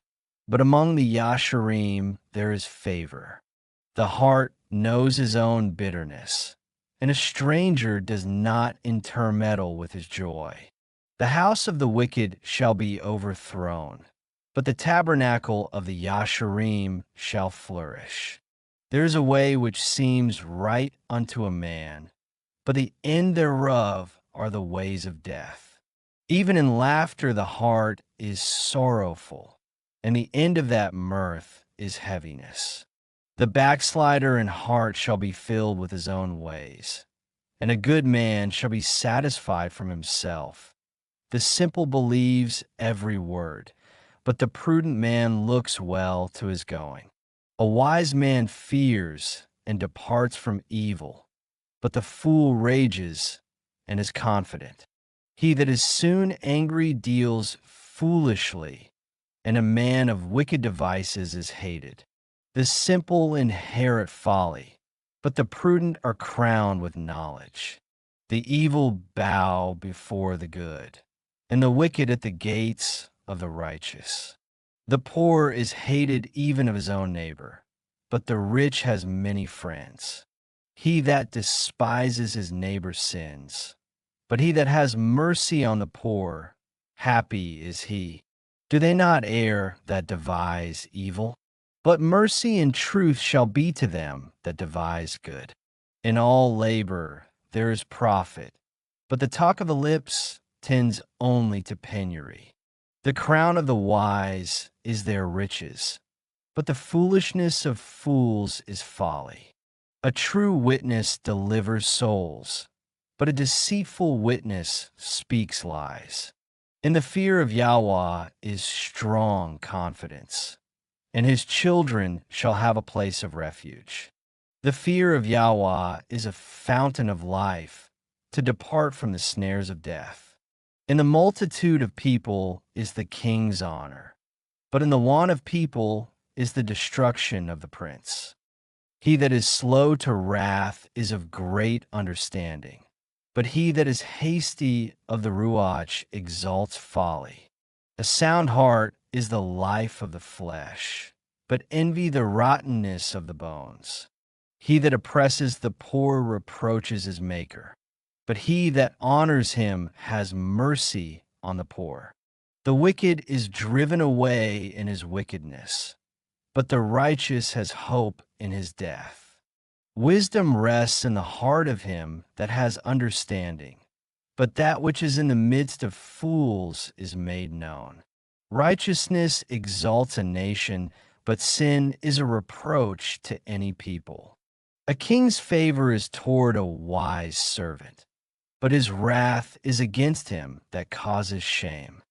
but among the Yasharim there is favor. The heart knows his own bitterness, and a stranger does not intermeddle with his joy. The house of the wicked shall be overthrown, but the tabernacle of the Yasharim shall flourish. There is a way which seems right unto a man, but the end thereof are the ways of death. Even in laughter the heart is sorrowful, and the end of that mirth is heaviness. The backslider in heart shall be filled with his own ways, and a good man shall be satisfied from himself. The simple believes every word, but the prudent man looks well to his going. A wise man fears and departs from evil, but the fool rages and is confident. He that is soon angry deals foolishly, and a man of wicked devices is hated. The simple inherit folly, but the prudent are crowned with knowledge. The evil bow before the good, and the wicked at the gates of the righteous. The poor is hated even of his own neighbor, but the rich has many friends. He that despises his neighbor sins, but he that has mercy on the poor, happy is he. Do they not err that devise evil? But mercy and truth shall be to them that devise good. In all labor there is profit, but the talk of the lips tends only to penury. The crown of the wise is their riches, but the foolishness of fools is folly. A true witness delivers souls, but a deceitful witness speaks lies. In the fear of Yahuah is strong confidence, and his children shall have a place of refuge. The fear of Yahuah is a fountain of life, to depart from the snares of death. In the multitude of people is the king's honor, but in the want of people is the destruction of the prince. He that is slow to wrath is of great understanding, but he that is hasty of the ruach exalts folly. A sound heart is the life of the flesh, but envy the rottenness of the bones. He that oppresses the poor reproaches his maker, but he that honors him has mercy on the poor. The wicked is driven away in his wickedness, but the righteous has hope in his death. Wisdom rests in the heart of him that has understanding, but that which is in the midst of fools is made known. Righteousness exalts a nation, but sin is a reproach to any people. A king's favor is toward a wise servant, but his wrath is against him that causes shame.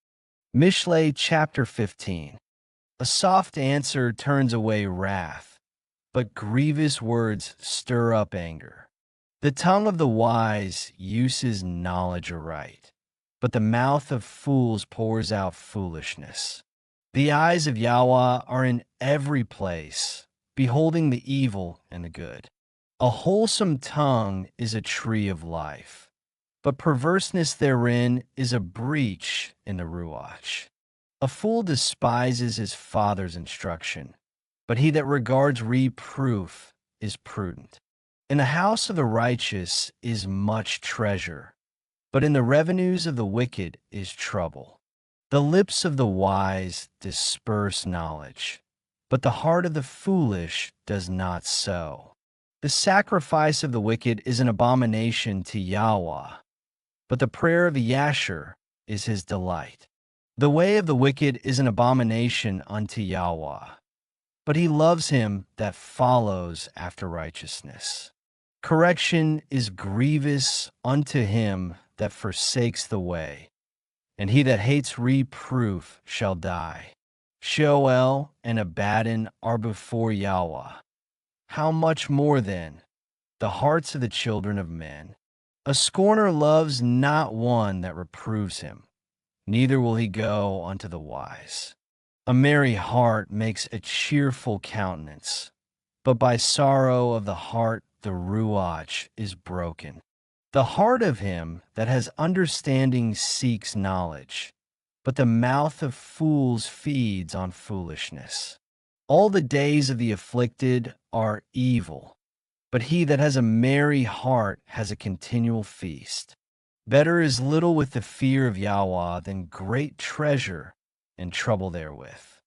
MISHLEI chapter 15. A soft answer turns away wrath, but grievous words stir up anger. The tongue of the wise uses knowledge aright, but the mouth of fools pours out foolishness. The eyes of Yahuah are in every place, beholding the evil and the good. A wholesome tongue is a tree of life, but perverseness therein is a breach in the ruach. A fool despises his father's instruction, but he that regards reproof is prudent. In the house of the righteous is much treasure, but in the revenues of the wicked is trouble. The lips of the wise disperse knowledge, but the heart of the foolish does not sow. The sacrifice of the wicked is an abomination to Yahuah, but the prayer of the Yasher is his delight. The way of the wicked is an abomination unto Yahuah, but he loves him that follows after righteousness. Correction is grievous unto him that forsakes the way, and he that hates reproof shall die. Sheol and Abaddon are before Yahuah. How much more then the hearts of the children of men? A scorner loves not one that reproves him, neither will he go unto the wise. A merry heart makes a cheerful countenance, but by sorrow of the heart the ruach is broken. The heart of him that has understanding seeks knowledge, but the mouth of fools feeds on foolishness. All the days of the afflicted are evil, but he that has a merry heart has a continual feast. Better is little with the fear of Yahuah than great treasure and trouble therewith.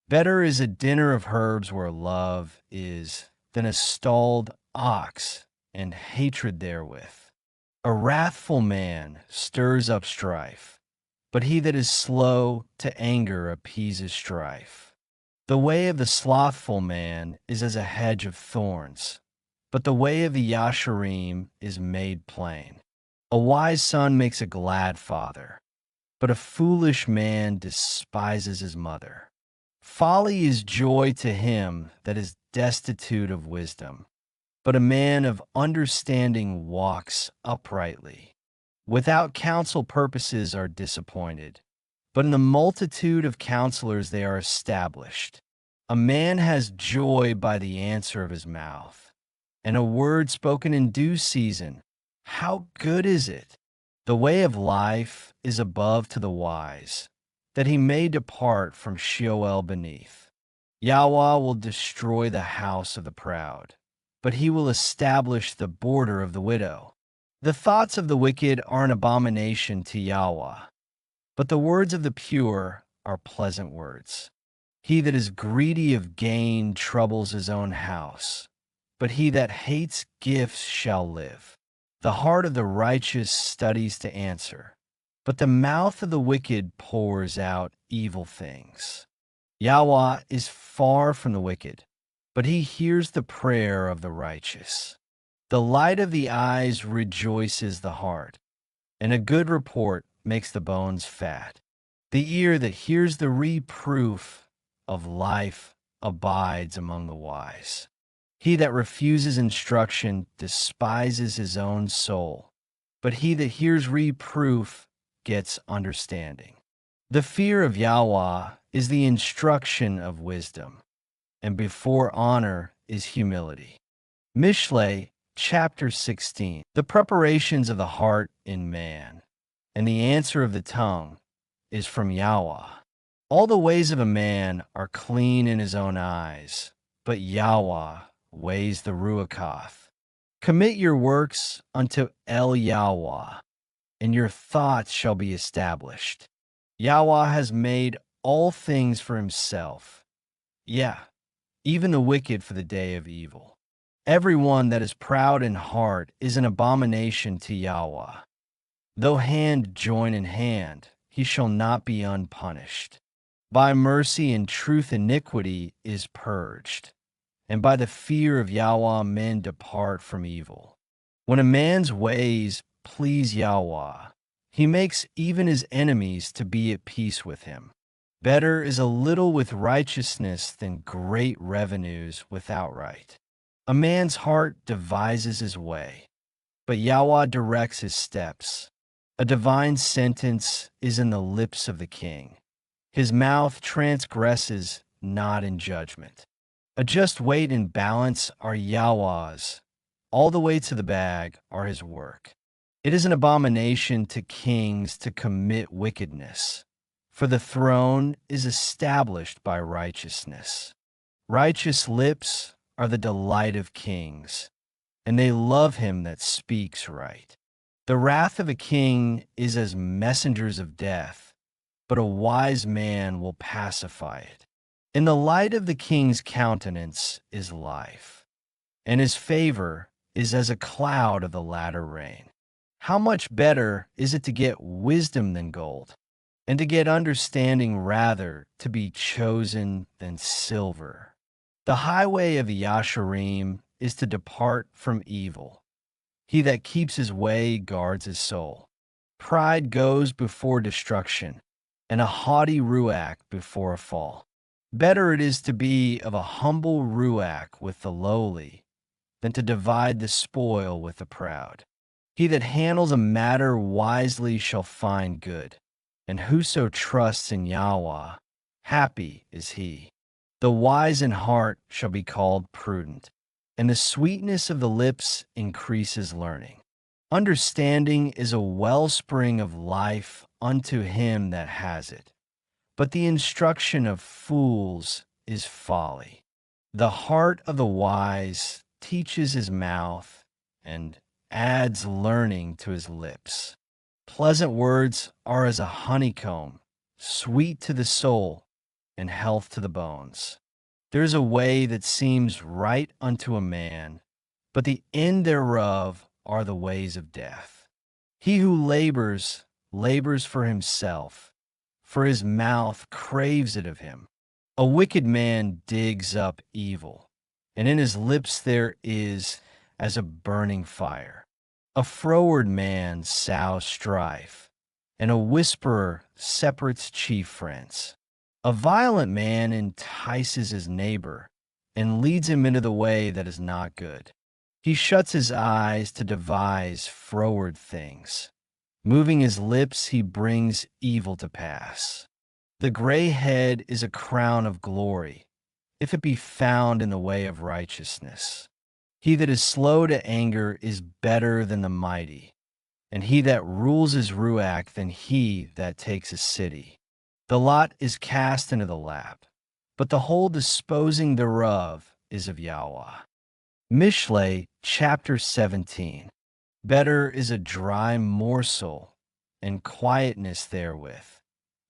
Better is a dinner of herbs where love is than a stalled ox and hatred therewith. A wrathful man stirs up strife, but he that is slow to anger appeases strife. The way of the slothful man is as a hedge of thorns, but the way of the Yasharim is made plain. A wise son makes a glad father, but a foolish man despises his mother. Folly is joy to him that is destitute of wisdom, but a man of understanding walks uprightly. Without counsel purposes are disappointed, but in the multitude of counselors they are established. A man has joy by the answer of his mouth, and a word spoken in due season. How good is it! The way of life is above to the wise, that he may depart from Sheol beneath. Yahuah will destroy the house of the proud, but he will establish the border of the widow. The thoughts of the wicked are an abomination to Yahuah, but the words of the pure are pleasant words. He that is greedy of gain troubles his own house, but he that hates gifts shall live. The heart of the righteous studies to answer, but the mouth of the wicked pours out evil things. Yahuah is far from the wicked, but he hears the prayer of the righteous. The light of the eyes rejoices the heart, and a good report makes the bones fat. The ear that hears the reproof of life abides among the wise. He that refuses instruction despises his own soul, but he that hears reproof gets understanding. The fear of Yahuah is the instruction of wisdom, and before honor is humility. MISHLEI Chapter 16. The preparations of the heart in man, and the answer of the tongue is from Yahuah. All the ways of a man are clean in his own eyes, but Yahuah weighs the Ruachoth. Commit your works unto El Yahuah, and your thoughts shall be established. Yahuah has made all things for himself, even the wicked for the day of evil. Every one that is proud in heart is an abomination to Yahuah. Though hand join in hand, he shall not be unpunished. By mercy and truth iniquity is purged, and by the fear of Yahuah men depart from evil. When a man's ways please Yahuah, he makes even his enemies to be at peace with him. Better is a little with righteousness than great revenues without right. A man's heart devises his way, but Yahuah directs his steps. A divine sentence is in the lips of the king. His mouth transgresses not in judgment. A just weight and balance are Yahuah's. All the weights of the bag are his work. It is an abomination to kings to commit wickedness, for the throne is established by righteousness. Righteous lips are the delight of kings, and they love him that speaks right. The wrath of a king is as messengers of death, but a wise man will pacify it. In the light of the king's countenance is life, and his favor is as a cloud of the latter rain. How much better is it to get wisdom than gold, and to get understanding rather to be chosen than silver. The highway of the Yasharim is to depart from evil. He that keeps his way guards his soul. Pride goes before destruction, and a haughty ruach before a fall. Better it is to be of a humble ruach with the lowly than to divide the spoil with the proud. He that handles a matter wisely shall find good, and whoso trusts in Yahuah, happy is he. The wise in heart shall be called prudent, and the sweetness of the lips increases learning. Understanding is a wellspring of life unto him that has it, but the instruction of fools is folly. The heart of the wise teaches his mouth, and adds learning to his lips. Pleasant words are as a honeycomb, sweet to the soul, and health to the bones. There is a way that seems right unto a man, but the end thereof are the ways of death. He who labors labors for himself, for his mouth craves it of him. A wicked man digs up evil, and in his lips there is as a burning fire. A froward man sows strife, and a whisperer separates chief friends. A violent man entices his neighbor, and leads him into the way that is not good. He shuts his eyes to devise froward things. Moving his lips, he brings evil to pass. The gray head is a crown of glory, if it be found in the way of righteousness. He that is slow to anger is better than the mighty, and he that rules his ruach than he that takes a city. The lot is cast into the lap, but the whole disposing thereof is of Yahuah. MISHLEI chapter 17. Better is a dry morsel and quietness therewith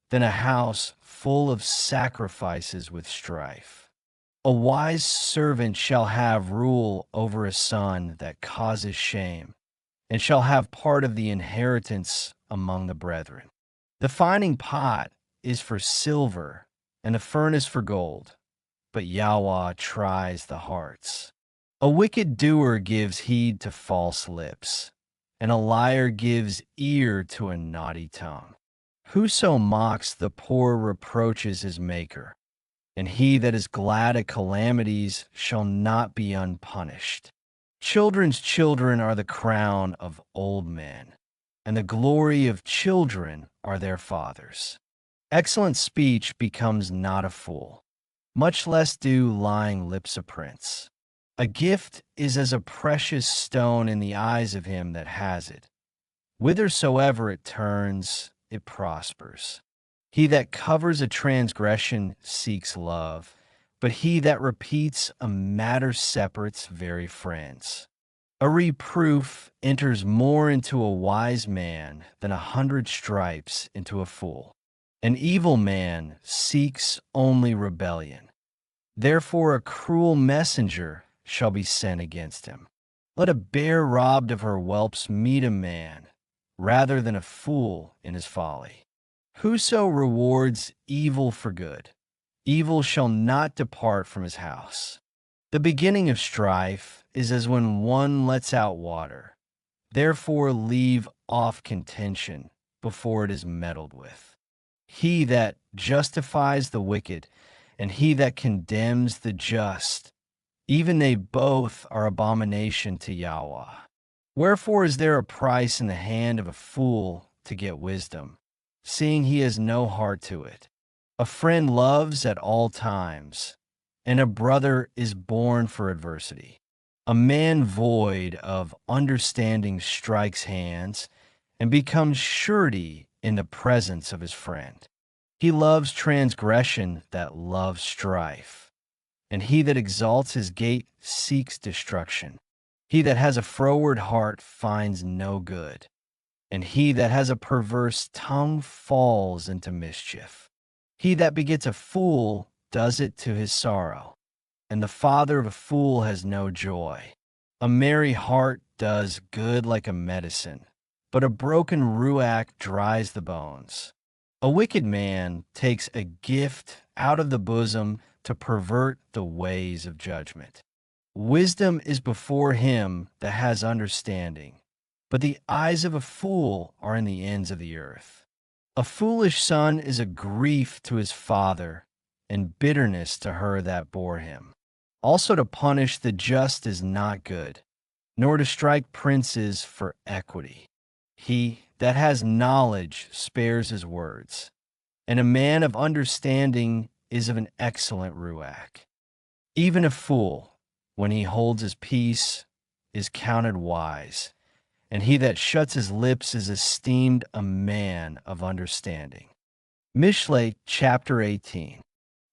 than a house full of sacrifices with strife. A wise servant shall have rule over a son that causes shame, and shall have part of the inheritance among the brethren. The fining pot is for silver, and the furnace for gold, but Yahuah tries the hearts. A wicked doer gives heed to false lips, and a liar gives ear to a naughty tongue. Whoso mocks the poor reproaches his maker, and he that is glad at calamities shall not be unpunished. Children's children are the crown of old men, and the glory of children are their fathers. Excellent speech becomes not a fool, much less do lying lips a prince. A gift is as a precious stone in the eyes of him that has it. Whithersoever it turns, it prospers. He that covers a transgression seeks love, but he that repeats a matter separates very friends. A reproof enters more into a wise man than 100 stripes into a fool. An evil man seeks only rebellion. Therefore a cruel messenger shall be sent against him. Let a bear robbed of her whelps meet a man, rather than a fool in his folly. Whoso rewards evil for good, evil shall not depart from his house. The beginning of strife is as when one lets out water. Therefore leave off contention before it is meddled with. He that justifies the wicked, and he that condemns the just, even they both are abomination to Yahuah. Wherefore is there a price in the hand of a fool to get wisdom, seeing he has no heart to it? A friend loves at all times, and a brother is born for adversity. A man void of understanding strikes hands, and becomes surety in the presence of his friend. He loves transgression that loves strife, and he that exalts his gate seeks destruction. He that has a froward heart finds no good, and he that has a perverse tongue falls into mischief. He that begets a fool does it to his sorrow, and the father of a fool has no joy. A merry heart does good like a medicine, but a broken ruach dries the bones. A wicked man takes a gift out of the bosom to pervert the ways of judgment. Wisdom is before him that has understanding, but the eyes of a fool are in the ends of the earth. A foolish son is a grief to his father, and bitterness to her that bore him. Also to punish the just is not good, nor to strike princes for equity. He that has knowledge spares his words, and a man of understanding is of an excellent ruach. Even a fool, when he holds his peace, is counted wise, and he that shuts his lips is esteemed a man of understanding. MISHLEI chapter 18.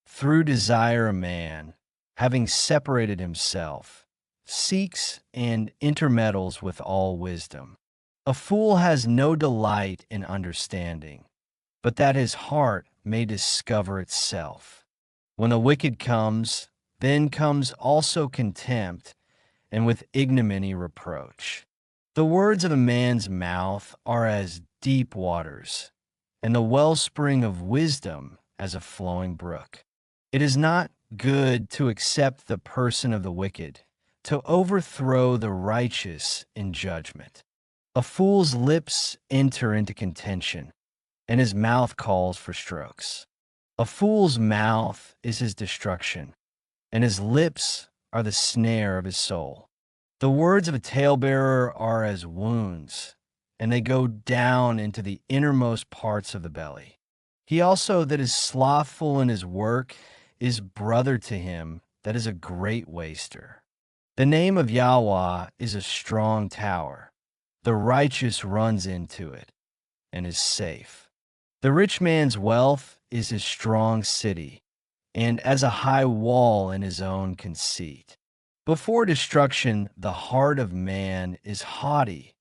Through desire a man, having separated himself, seeks and intermeddles with all wisdom. A fool has no delight in understanding, but that his heart may discover itself. When the wicked comes, then comes also contempt, and with ignominy reproach. The words of a man's mouth are as deep waters, and the wellspring of wisdom as a flowing brook. It is not good to accept the person of the wicked, to overthrow the righteous in judgment. A fool's lips enter into contention, and his mouth calls for strokes. A fool's mouth is his destruction, and his lips are the snare of his soul. The words of a talebearer are as wounds, and they go down into the innermost parts of the belly. He also that is slothful in his work is brother to him that is a great waster. The name of Yahuah is a strong tower. The righteous runs into it and is safe. The rich man's wealth is his strong city, and as a high wall in his own conceit. Before destruction, the heart of man is haughty,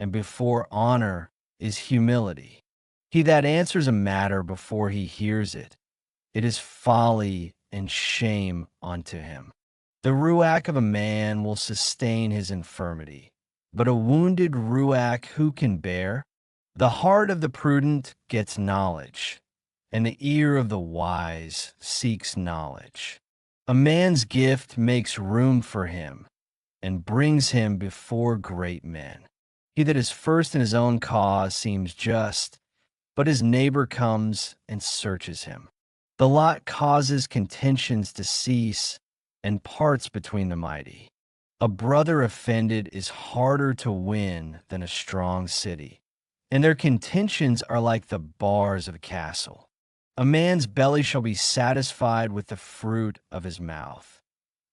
and before honor is humility. He that answers a matter before he hears it, it is folly and shame unto him. The ruach of a man will sustain his infirmity, but a wounded ruach who can bear? The heart of the prudent gets knowledge, and the ear of the wise seeks knowledge. A man's gift makes room for him, and brings him before great men. He that is first in his own cause seems just, but his neighbor comes and searches him. The lot causes contentions to cease, and parts between the mighty. A brother offended is harder to win than a strong city, and their contentions are like the bars of a castle. A man's belly shall be satisfied with the fruit of his mouth,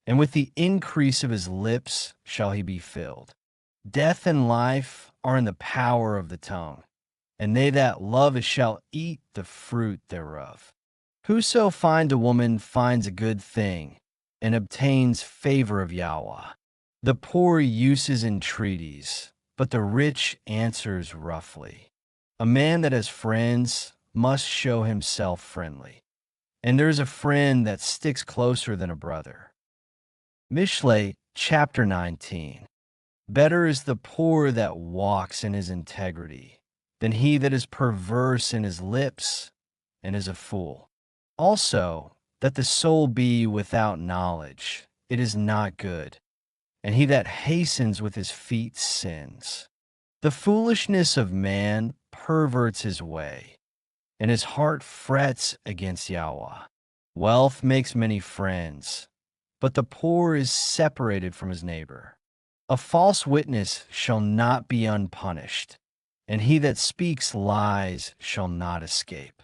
and with the increase of his lips shall he be filled. Death and life are in the power of the tongue, and they that love it shall eat the fruit thereof. Whoso finds a woman finds a good thing, and obtains favor of Yahuah. The poor uses entreaties, but the rich answers roughly. A man that has friends must show himself friendly, and there is a friend that sticks closer than a brother. MISHLEI chapter 19. Better is the poor that walks in his integrity than he that is perverse in his lips and is a fool. Also, that the soul be without knowledge, it is not good, and he that hastens with his feet sins. The foolishness of man perverts his way, and his heart frets against Yahuah. Wealth makes many friends, but the poor is separated from his neighbor. A false witness shall not be unpunished, and he that speaks lies shall not escape.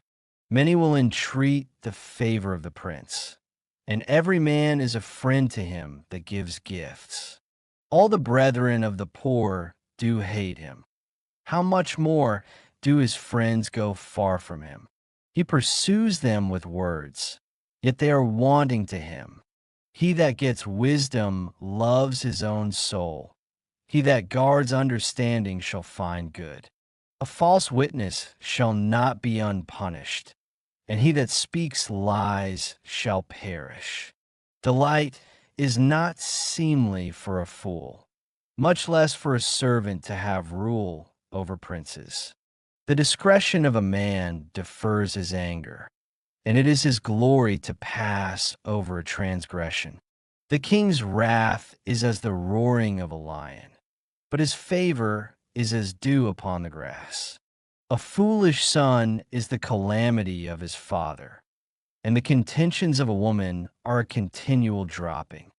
Many will entreat the favor of the prince, and every man is a friend to him that gives gifts. All the brethren of the poor do hate him. How much more do his friends go far from him? He pursues them with words, yet they are wanting to him. He that gets wisdom loves his own soul. He that guards understanding shall find good. A false witness shall not be unpunished, and he that speaks lies shall perish. Delight is not seemly for a fool, much less for a servant to have rule over princes. The discretion of a man defers his anger, and it is his glory to pass over a transgression. The king's wrath is as the roaring of a lion, but his favor is as dew upon the grass. A foolish son is the calamity of his father, and the contentions of a woman are a continual dropping.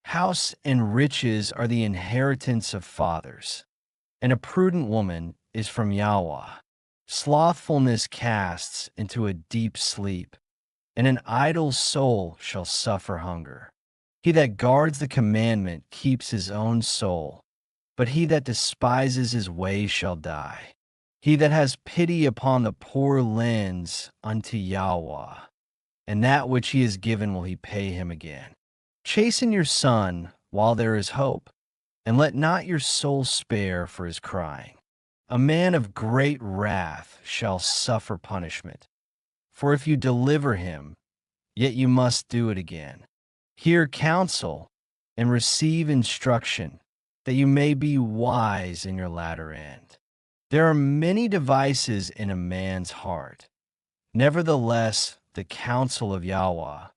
House and riches are the inheritance of fathers, and a prudent woman is from Yahuah. Slothfulness casts into a deep sleep, and an idle soul shall suffer hunger. He that guards the commandment keeps his own soul, but he that despises his way shall die. He that has pity upon the poor lends unto Yahuah, and that which he has given will he pay him again. Chasten your son while there is hope, and let not your soul spare for his crying. A man of great wrath shall suffer punishment, for if you deliver him, yet you must do it again. Hear counsel and receive instruction, that you may be wise in your latter end. There are many devices in a man's heart. Nevertheless, the counsel of Yahuah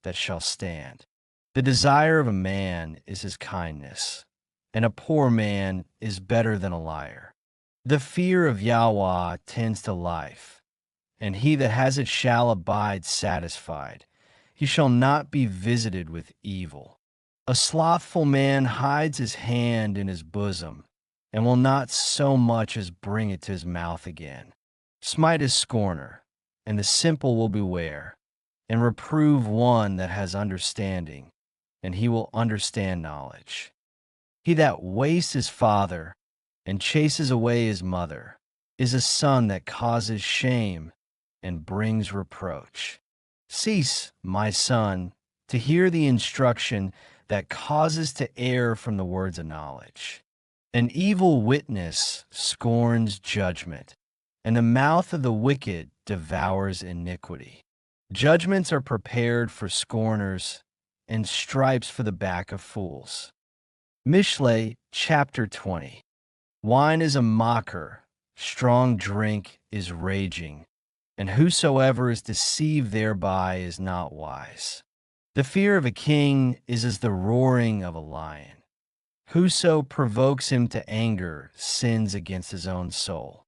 that shall stand. The desire of a man is his kindness, and a poor man is better than a liar. The fear of Yahuah tends to life, and he that has it shall abide satisfied. He shall not be visited with evil. A slothful man hides his hand in his bosom, and will not so much as bring it to his mouth again. Smite his scorner, and the simple will beware, and reprove one that has understanding, and he will understand knowledge. He that wastes his father and chases away his mother is a son that causes shame and brings reproach. Cease, my son, to hear the instruction that causes to err from the words of knowledge. An evil witness scorns judgment, and the mouth of the wicked devours iniquity. Judgments are prepared for scorners, and stripes for the back of fools. MISHLEI chapter 20. Wine is a mocker, strong drink is raging, and whosoever is deceived thereby is not wise. The fear of a king is as the roaring of a lion. Whoso provokes him to anger sins against his own soul.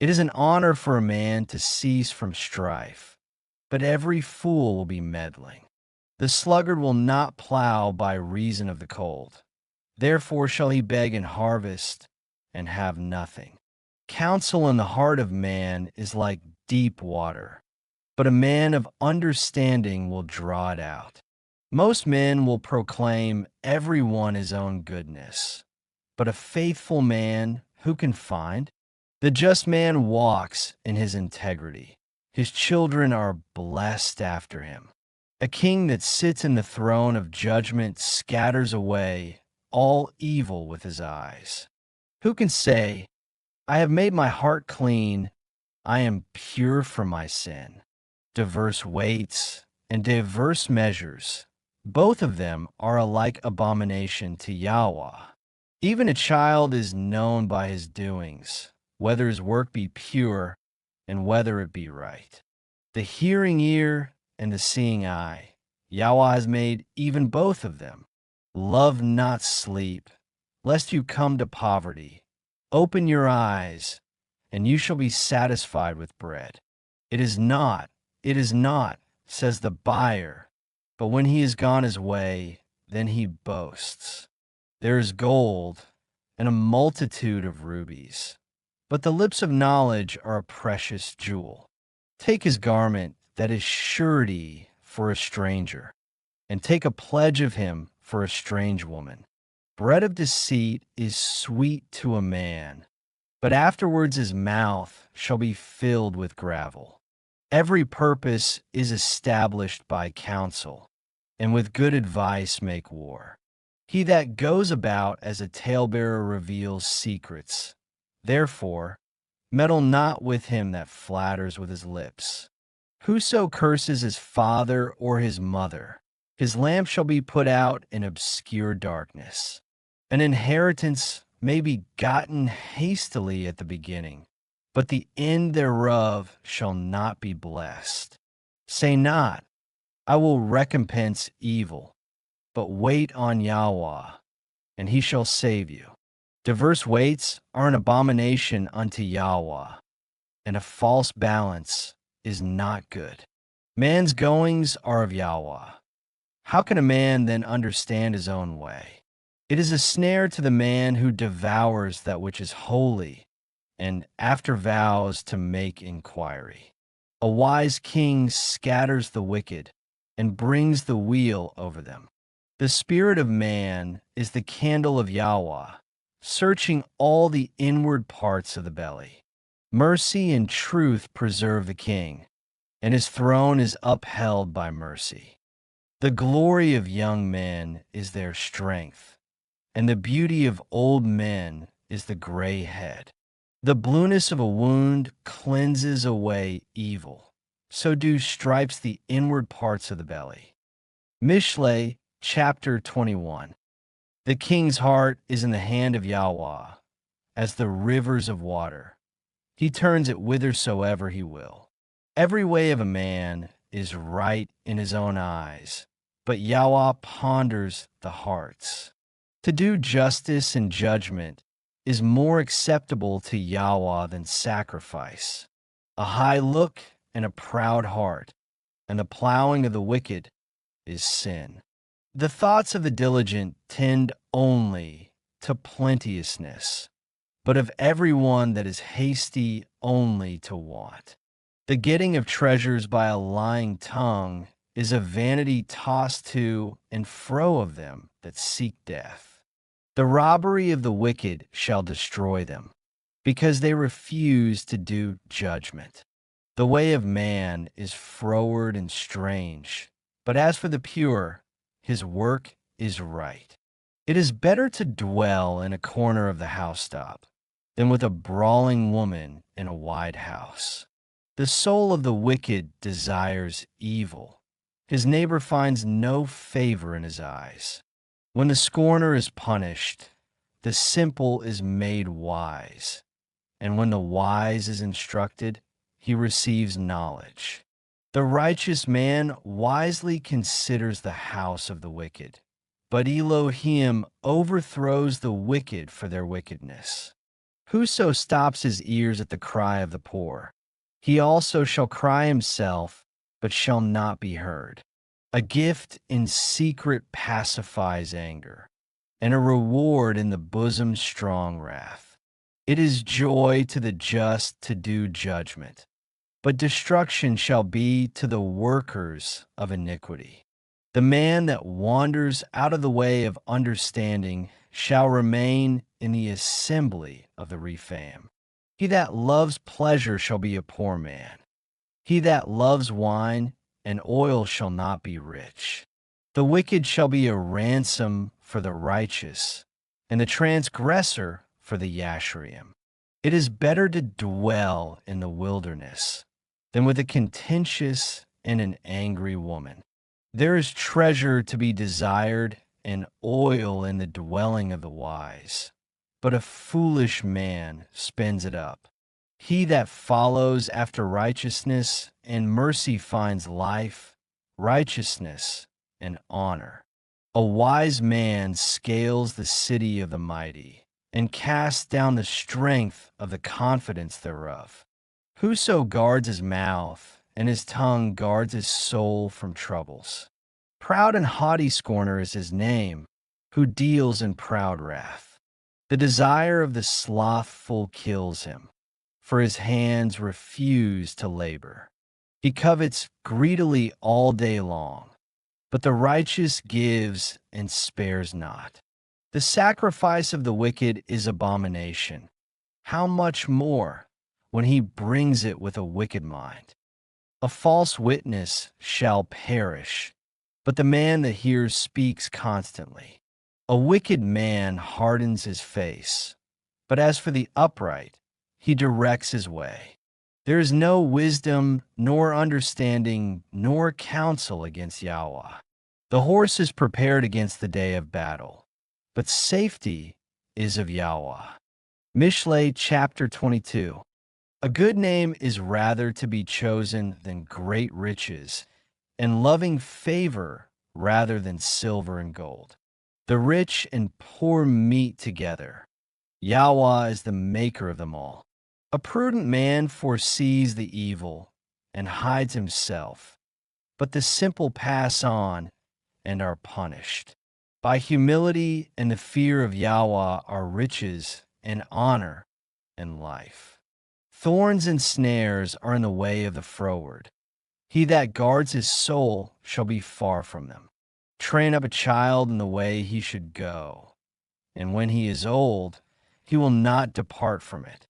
It is an honor for a man to cease from strife, but every fool will be meddling. The sluggard will not plow by reason of the cold. Therefore shall he beg in harvest and have nothing. Counsel in the heart of man is like deep water, but a man of understanding will draw it out. Most men will proclaim every one his own goodness, but a faithful man who can find? The just man walks in his integrity. His children are blessed after him. A king that sits in the throne of judgment scatters away all evil with his eyes. Who can say, I have made my heart clean, I am pure from my sin? Diverse weights and diverse measures, both of them are alike abomination to Yahuah. Even a child is known by his doings, whether his work be pure and whether it be right. The hearing ear and the seeing eye, Yahuah has made even both of them. Love not sleep, lest you come to poverty. Open your eyes, and you shall be satisfied with bread. It is not, says the buyer, but when he is gone his way, then he boasts. There is gold and a multitude of rubies, but the lips of knowledge are a precious jewel. Take his garment that is surety for a stranger, and take a pledge of him for a strange woman. Bread of deceit is sweet to a man, but afterwards his mouth shall be filled with gravel. Every purpose is established by counsel, and with good advice make war. He that goes about as a talebearer reveals secrets. Therefore, meddle not with him that flatters with his lips. Whoso curses his father or his mother, his lamp shall be put out in obscure darkness. An inheritance may be gotten hastily at the beginning, but the end thereof shall not be blessed. Say not, I will recompense evil, but wait on Yahuah, and he shall save you. Diverse weights are an abomination unto Yahuah, and a false balance is not good. Man's goings are of Yahuah. How can a man then understand his own way? It is a snare to the man who devours that which is holy, and after vows to make inquiry. A wise king scatters the wicked, and brings the wheel over them. The spirit of man is the candle of Yahuah, searching all the inward parts of the belly. Mercy and truth preserve the king, and his throne is upheld by mercy. The glory of young men is their strength, and the beauty of old men is the gray head. The blueness of a wound cleanses away evil, so do stripes the inward parts of the belly. MISHLEI chapter 21. The king's heart is in the hand of Yahuah, as the rivers of water. He turns it whithersoever he will. Every way of a man is right in his own eyes, but Yahuah ponders the hearts. To do justice and judgment is more acceptable to Yahuah than sacrifice. A high look and a proud heart, and the plowing of the wicked is sin. The thoughts of the diligent tend only to plenteousness, but of every one that is hasty only to want. The getting of treasures by a lying tongue is a vanity tossed to and fro of them that seek death. The robbery of the wicked shall destroy them, because they refuse to do judgment. The way of man is froward and strange, but as for the pure, his work is right. It is better to dwell in a corner of the housetop than with a brawling woman in a wide house. The soul of the wicked desires evil. His neighbor finds no favor in his eyes. When the scorner is punished, the simple is made wise. And when the wise is instructed, he receives knowledge. The righteous man wisely considers the house of the wicked, but Elohim overthrows the wicked for their wickedness. Whoso stops his ears at the cry of the poor, he also shall cry himself, but shall not be heard. A gift in secret pacifies anger, and a reward in the bosom strong wrath. It is joy to the just to do judgment, but destruction shall be to the workers of iniquity. The man that wanders out of the way of understanding shall remain in the assembly of the Rephaim. He that loves pleasure shall be a poor man. He that loves wine and oil shall not be rich. The wicked shall be a ransom for the righteous, and the transgressor for the Yasharim. It is better to dwell in the wilderness than with a contentious and an angry woman. There is treasure to be desired and oil in the dwelling of the wise, but a foolish man spends it up. He that follows after righteousness and mercy finds life, righteousness, and honor. A wise man scales the city of the mighty, and casts down the strength of the confidence thereof. Whoso guards his mouth, and his tongue guards his soul from troubles. Proud and haughty scorner is his name, who deals in proud wrath. The desire of the slothful kills him, for his hands refuse to labor. He covets greedily all day long, but the righteous gives and spares not. The sacrifice of the wicked is abomination. How much more when he brings it with a wicked mind? A false witness shall perish, but the man that hears speaks constantly. A wicked man hardens his face, but as for the upright, he directs his way. There is no wisdom, nor understanding, nor counsel against Yahuah. The horse is prepared against the day of battle, but safety is of Yahuah. MISHLEI chapter 22. A good name is rather to be chosen than great riches, and loving favor rather than silver and gold. The rich and poor meet together. Yahuah is the maker of them all. A prudent man foresees the evil and hides himself, but the simple pass on and are punished. By humility and the fear of Yahuah are riches and honor and life. Thorns and snares are in the way of the froward. He that guards his soul shall be far from them. Train up a child in the way he should go, and when he is old, he will not depart from it.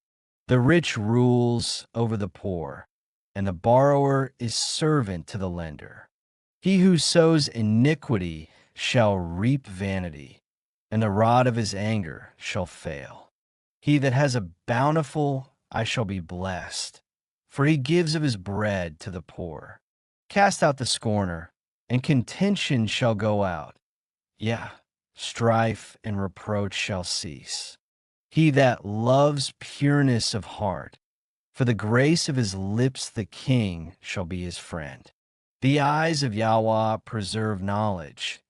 The rich rules over the poor, and the borrower is servant to the lender. He who sows iniquity shall reap vanity, and the rod of his anger shall fail. He that has a bountiful, I shall be blessed, for he gives of his bread to the poor. Cast out the scorner, and contention shall go out. Yeah, strife and reproach shall cease. He that loves pureness of heart, for the grace of his lips the king shall be his friend. The eyes of Yahuah preserve knowledge,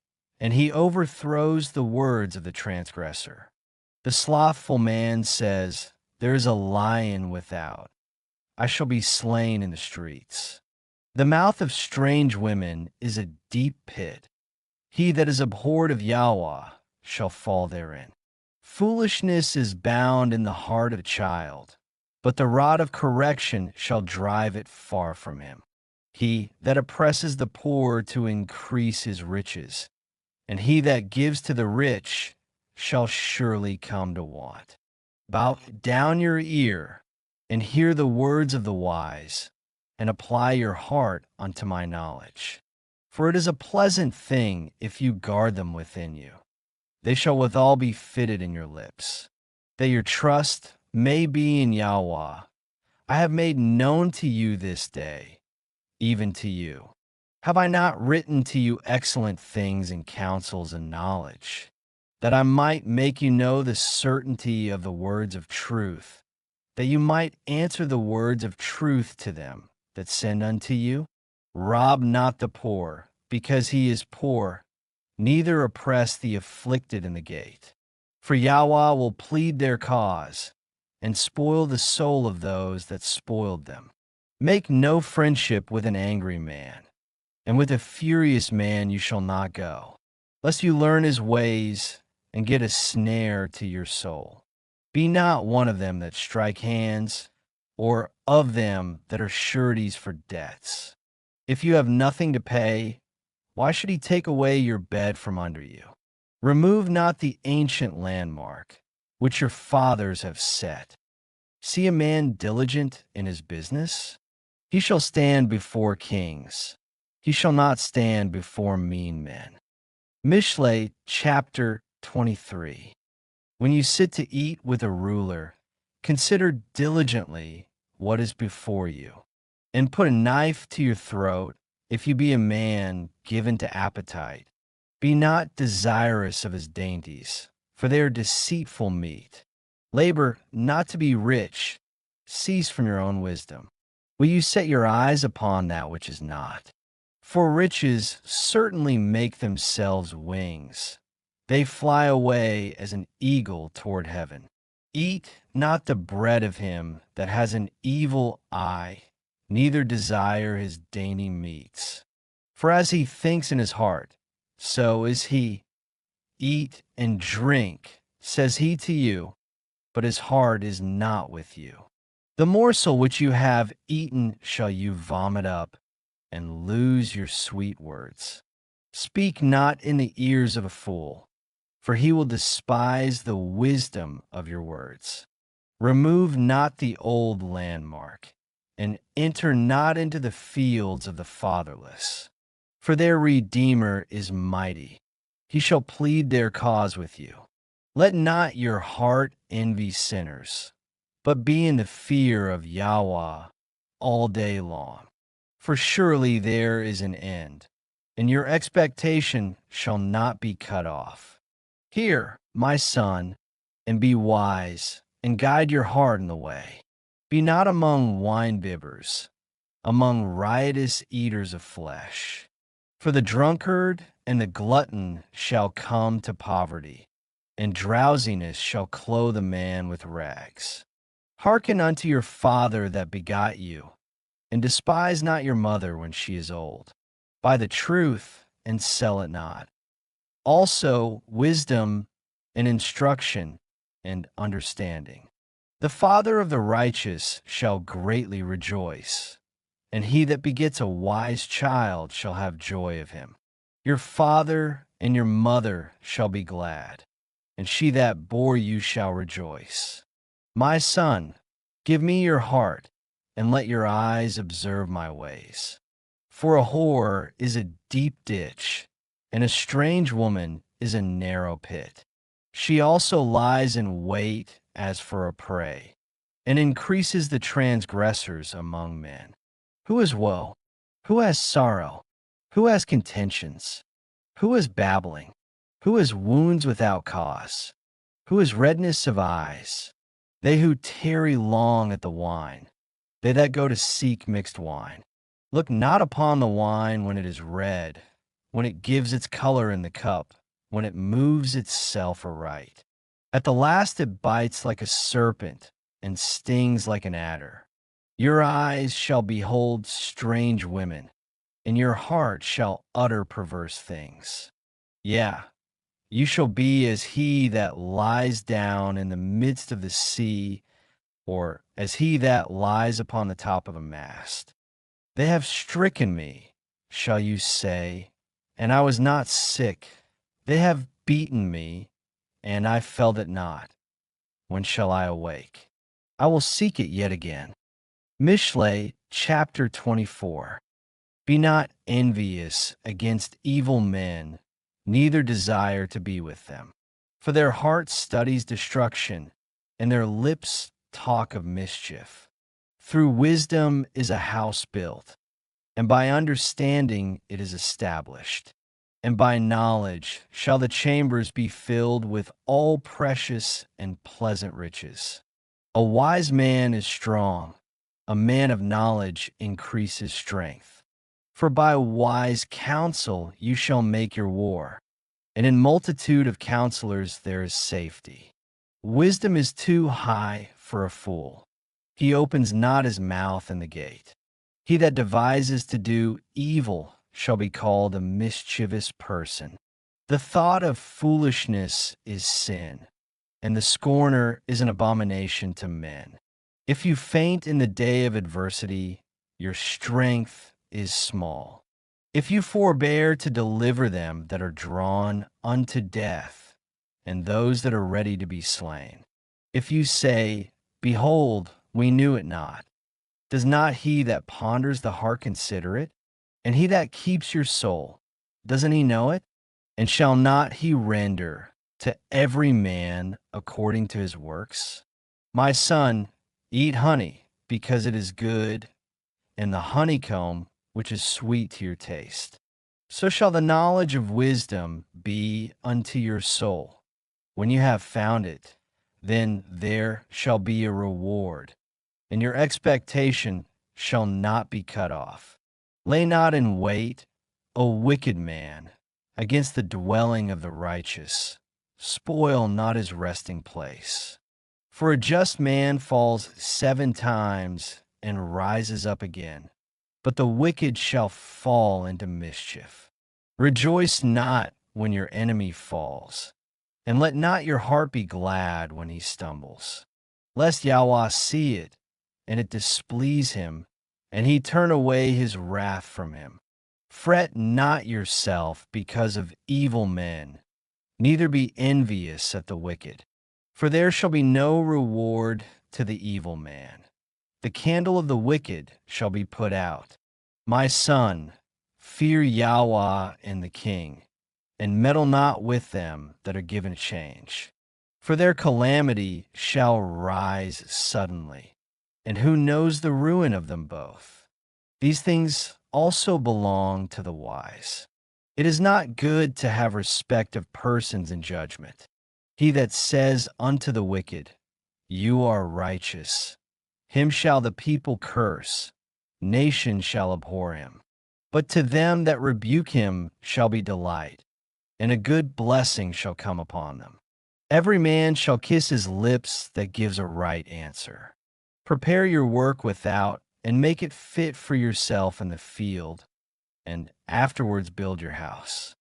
and he overthrows the words of the transgressor. The slothful man says, there is a lion without. I shall be slain in the streets. The mouth of strange women is a deep pit. He that is abhorred of Yahuah shall fall therein. Foolishness is bound in the heart of a child, but the rod of correction shall drive it far from him. He that oppresses the poor to increase his riches, and he that gives to the rich shall surely come to want. Bow down your ear, and hear the words of the wise, and apply your heart unto my knowledge. For it is a pleasant thing if you guard them within you. They shall withal be fitted in your lips, that your trust may be in Yahuah. I have made known to you this day, even to you. Have I not written to you excellent things and counsels and knowledge, that I might make you know the certainty of the words of truth, that you might answer the words of truth to them that send unto you? Rob not the poor, because he is poor, neither oppress the afflicted in the gate. For Yahuah will plead their cause, and spoil the soul of those that spoiled them. Make no friendship with an angry man, and with a furious man you shall not go, lest you learn his ways and get a snare to your soul. Be not one of them that strike hands, or of them that are sureties for debts. If you have nothing to pay, why should he take away your bed from under you? Remove not the ancient landmark, which your fathers have set. See a man diligent in his business? He shall stand before kings. He shall not stand before mean men. MISHLEI chapter 23. When you sit to eat with a ruler, consider diligently what is before you, and put a knife to your throat if you be a man given to appetite. Be not desirous of his dainties, for they are deceitful meat. Labor not to be rich. Cease from your own wisdom. Will you set your eyes upon that which is not? For riches certainly make themselves wings. They fly away as an eagle toward heaven. Eat not the bread of him that has an evil eye, neither desire his dainty meats. For as he thinks in his heart, so is he. Eat and drink, says he to you, but his heart is not with you. The morsel which you have eaten shall you vomit up, and lose your sweet words. Speak not in the ears of a fool, for he will despise the wisdom of your words. Remove not the old landmark, and enter not into the fields of the fatherless. For their Redeemer is mighty. He shall plead their cause with you. Let not your heart envy sinners, but be in the fear of Yahuah all day long. For surely there is an end, and your expectation shall not be cut off. Hear, my son, and be wise, and guide your heart in the way. Be not among wine-bibbers, among riotous eaters of flesh. For the drunkard and the glutton shall come to poverty, and drowsiness shall clothe a man with rags. Hearken unto your father that begot you, and despise not your mother when she is old. Buy the truth, and sell it not. Also wisdom and instruction and understanding. The father of the righteous shall greatly rejoice, and he that begets a wise child shall have joy of him. Your father and your mother shall be glad, and she that bore you shall rejoice. My son, give me your heart, and let your eyes observe my ways. For a whore is a deep ditch, and a strange woman is a narrow pit. She also lies in wait as for a prey, and increases the transgressors among men. Who is woe? Who has sorrow? Who has contentions? Who is babbling? Who has wounds without cause? Who has redness of eyes? They who tarry long at the wine, they that go to seek mixed wine. Look not upon the wine when it is red, when it gives its color in the cup, when it moves itself aright. At the last it bites like a serpent and stings like an adder. Your eyes shall behold strange women, and your heart shall utter perverse things. Yeah, you shall be as he that lies down in the midst of the sea, or as he that lies upon the top of a mast. They have stricken me, shall you say, and I was not sick. They have beaten me, and I felt it not. When shall I awake? I will seek it yet again. MISHLEI chapter 24. Be not envious against evil men, neither desire to be with them. For their heart studies destruction, and their lips talk of mischief. Through wisdom is a house built, and by understanding it is established. And by knowledge shall the chambers be filled with all precious and pleasant riches. A wise man is strong, a man of knowledge increases strength. For by wise counsel you shall make your war, and in multitude of counselors there is safety. Wisdom is too high for a fool. He opens not his mouth in the gate. He that devises to do evil shall be called a mischievous person. The thought of foolishness is sin, and the scorner is an abomination to men. If you faint in the day of adversity, your strength is small. If you forbear to deliver them that are drawn unto death, and those that are ready to be slain. If you say, Behold, we knew it not, does not he that ponders the heart consider it? And he that keeps your soul, doesn't he know it? And shall not he render to every man according to his works? My son, eat honey, because it is good, and the honeycomb, which is sweet to your taste. So shall the knowledge of wisdom be unto your soul. When you have found it, then there shall be a reward, and your expectation shall not be cut off. Lay not in wait, O wicked man, against the dwelling of the righteous. Spoil not his resting place. For a just man falls 7 times and rises up again, but the wicked shall fall into mischief. Rejoice not when your enemy falls, and let not your heart be glad when he stumbles, lest Yahuah see it, and it displease him, and he turn away his wrath from him. Fret not yourself because of evil men, neither be envious at the wicked, for there shall be no reward to the evil man. The candle of the wicked shall be put out. My son, fear Yahuah and the king, and meddle not with them that are given change. For their calamity shall rise suddenly, and who knows the ruin of them both? These things also belong to the wise. It is not good to have respect of persons in judgment. He that says unto the wicked, You are righteous, him shall the people curse, nations shall abhor him. But to them that rebuke him shall be delight, and a good blessing shall come upon them. Every man shall kiss his lips that gives a right answer. Prepare your work without, and make it fit for yourself in the field, and afterwards build your house.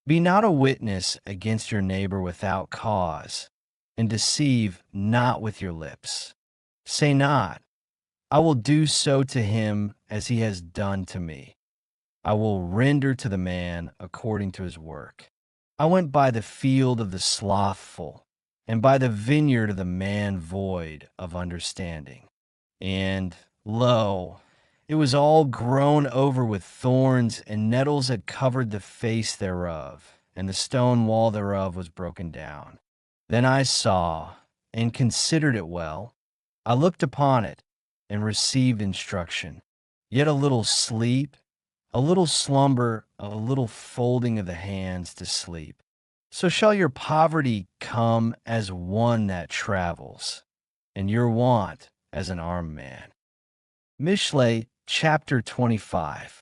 Be not a witness against your neighbor without cause, and deceive not with your lips. Say not, I will do so to him as he has done to me. I will render to the man according to his work. I went by the field of the slothful, and by the vineyard of the man void of understanding. And, lo, it was all grown over with thorns, and nettles had covered the face thereof, and the stone wall thereof was broken down. Then I saw, and considered it well. I looked upon it, and received instruction. Yet a little sleep, a little slumber, a little folding of the hands to sleep. So shall your poverty come as one that travels, and your want as an armed man. MISHLEI chapter 25.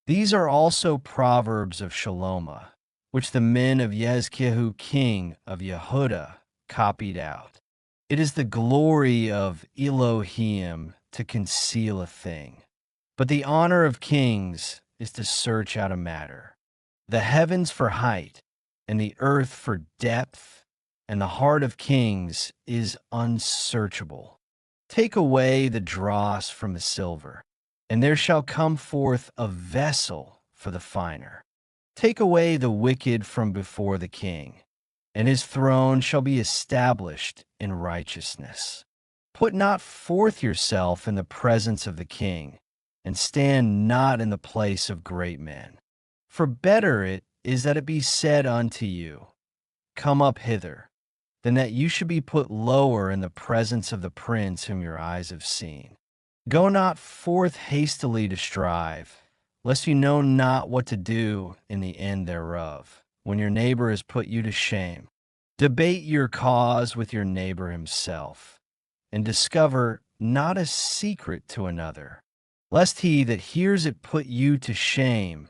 These are also proverbs of Shalomah, which the men of Yezkiyahu king of Yehudah copied out. It is the glory of Elohim to conceal a thing, but the honor of kings is to search out a matter. The heavens for height, and the earth for depth, and the heart of kings is unsearchable. Take away the dross from the silver, and there shall come forth a vessel for the finer. Take away the wicked from before the king, and his throne shall be established in righteousness. Put not forth yourself in the presence of the king, and stand not in the place of great men. For better it is that it be said unto you, Come up hither, than that you should be put lower in the presence of the prince whom your eyes have seen. Go not forth hastily to strive, lest you know not what to do in the end thereof, when your neighbor has put you to shame. Debate your cause with your neighbor himself, and discover not a secret to another, lest he that hears it put you to shame,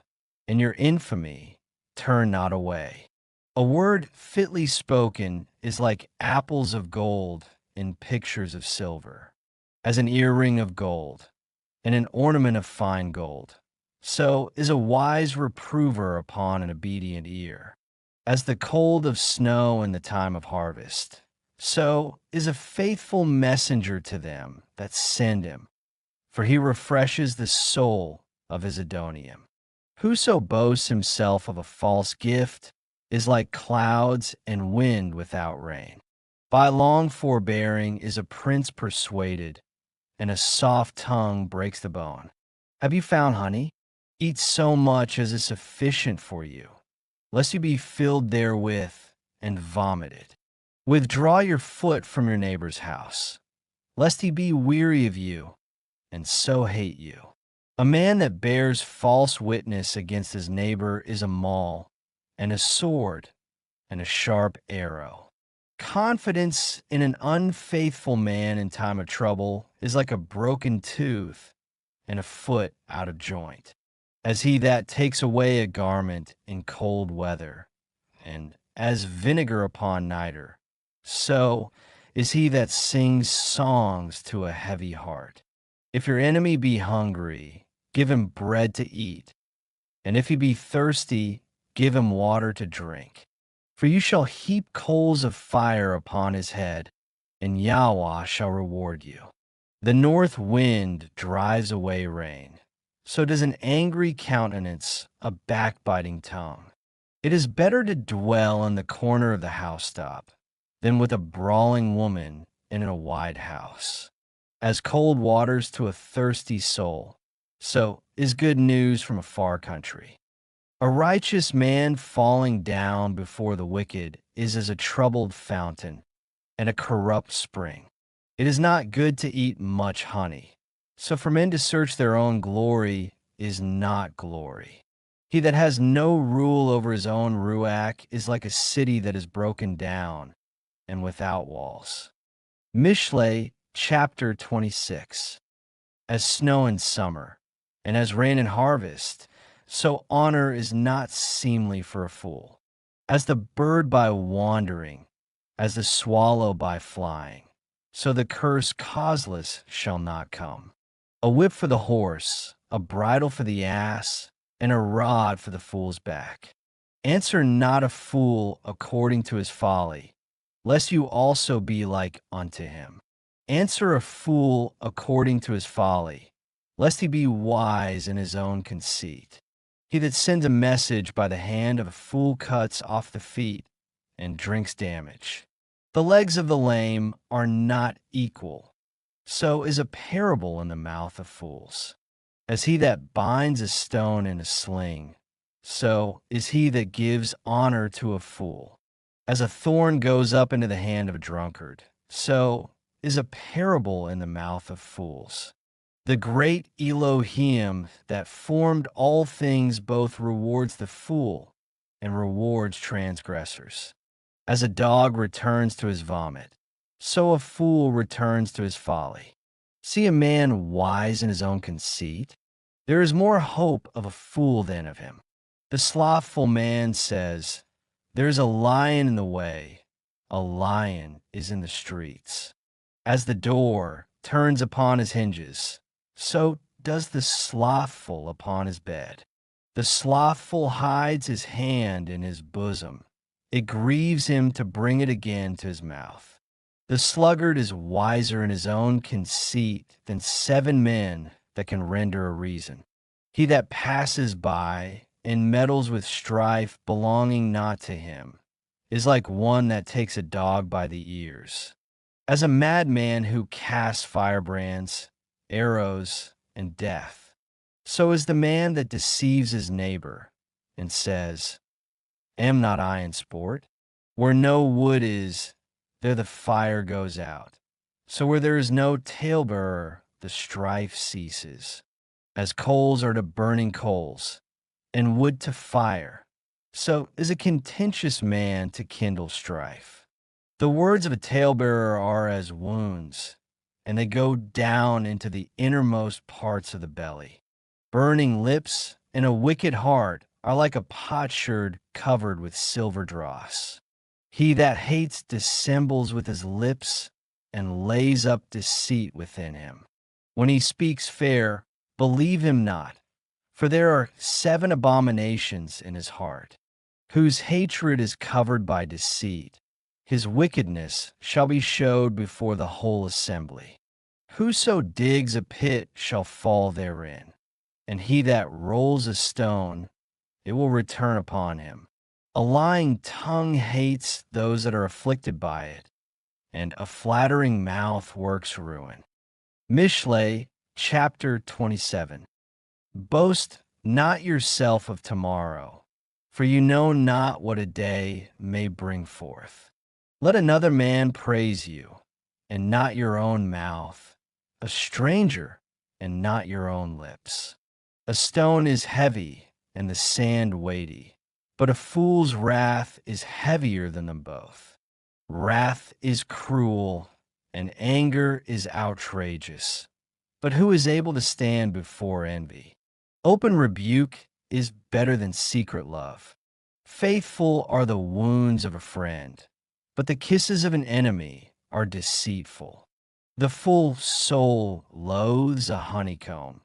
and your infamy turn not away. A word fitly spoken is like apples of gold in pictures of silver, as an earring of gold, and an ornament of fine gold. So is a wise reprover upon an obedient ear. As the cold of snow in the time of harvest, so is a faithful messenger to them that send him, for he refreshes the soul of his Adoniam. Whoso boasts himself of a false gift is like clouds and wind without rain. By long forbearing is a prince persuaded, and a soft tongue breaks the bone. Have you found honey? Eat so much as is sufficient for you, lest you be filled therewith and vomited. Withdraw your foot from your neighbor's house, lest he be weary of you, and so hate you. A man that bears false witness against his neighbor is a maul, and a sword, and a sharp arrow. Confidence in an unfaithful man in time of trouble is like a broken tooth and a foot out of joint, as he that takes away a garment in cold weather, and as vinegar upon nitre, so is he that sings songs to a heavy heart. If your enemy be hungry, give him bread to eat, and if he be thirsty, give him water to drink. For you shall heap coals of fire upon his head, and Yahuah shall reward you. The north wind drives away rain, so does an angry countenance a backbiting tongue. It is better to dwell in the corner of the housetop than with a brawling woman in a wide house. As cold waters to a thirsty soul, so is good news from a far country. A righteous man falling down before the wicked is as a troubled fountain and a corrupt spring. It is not good to eat much honey, so for men to search their own glory is not glory. He that has no rule over his own ruach is like a city that is broken down and without walls. MISHLEI chapter 26. As snow in summer, and as rain in harvest, so honor is not seemly for a fool. As the bird by wandering, as the swallow by flying, so the curse causeless shall not come. A whip for the horse, a bridle for the ass, and a rod for the fool's back. Answer not a fool according to his folly, lest you also be like unto him. Answer a fool according to his folly, lest he be wise in his own conceit. He that sends a message by the hand of a fool cuts off the feet and drinks damage. The legs of the lame are not equal, so is a parable in the mouth of fools. As he that binds a stone in a sling, so is he that gives honor to a fool. As a thorn goes up into the hand of a drunkard, so is a parable in the mouth of fools. The great Elohim that formed all things both rewards the fool and rewards transgressors. As a dog returns to his vomit, so a fool returns to his folly. See a man wise in his own conceit? There is more hope of a fool than of him. The slothful man says, "There is a lion in the way, a lion is in the streets." As the door turns upon his hinges, so does the slothful upon his bed. The slothful hides his hand in his bosom. It grieves him to bring it again to his mouth. The sluggard is wiser in his own conceit than 7 men that can render a reason. He that passes by and meddles with strife belonging not to him is like one that takes a dog by the ears. As a madman who casts firebrands, arrows, and death, so is the man that deceives his neighbor and says, "Am not I in sport?" Where no wood is, there the fire goes out. So where there is no talebearer, the strife ceases. As coals are to burning coals, and wood to fire, so is a contentious man to kindle strife. The words of a talebearer are as wounds, and they go down into the innermost parts of the belly. Burning lips and a wicked heart are like a potsherd covered with silver dross. He that hates dissembles with his lips and lays up deceit within him. When he speaks fair, believe him not, for there are 7 abominations in his heart, whose hatred is covered by deceit. His wickedness shall be showed before the whole assembly. Whoso digs a pit shall fall therein, and he that rolls a stone, it will return upon him. A lying tongue hates those that are afflicted by it, and a flattering mouth works ruin. MISHLEI, chapter 27. Boast not yourself of tomorrow, for you know not what a day may bring forth. Let another man praise you, and not your own mouth, a stranger, and not your own lips. A stone is heavy, and the sand weighty, but a fool's wrath is heavier than them both. Wrath is cruel, and anger is outrageous. But who is able to stand before envy? Open rebuke is better than secret love. Faithful are the wounds of a friend, but the kisses of an enemy are deceitful. The full soul loathes a honeycomb,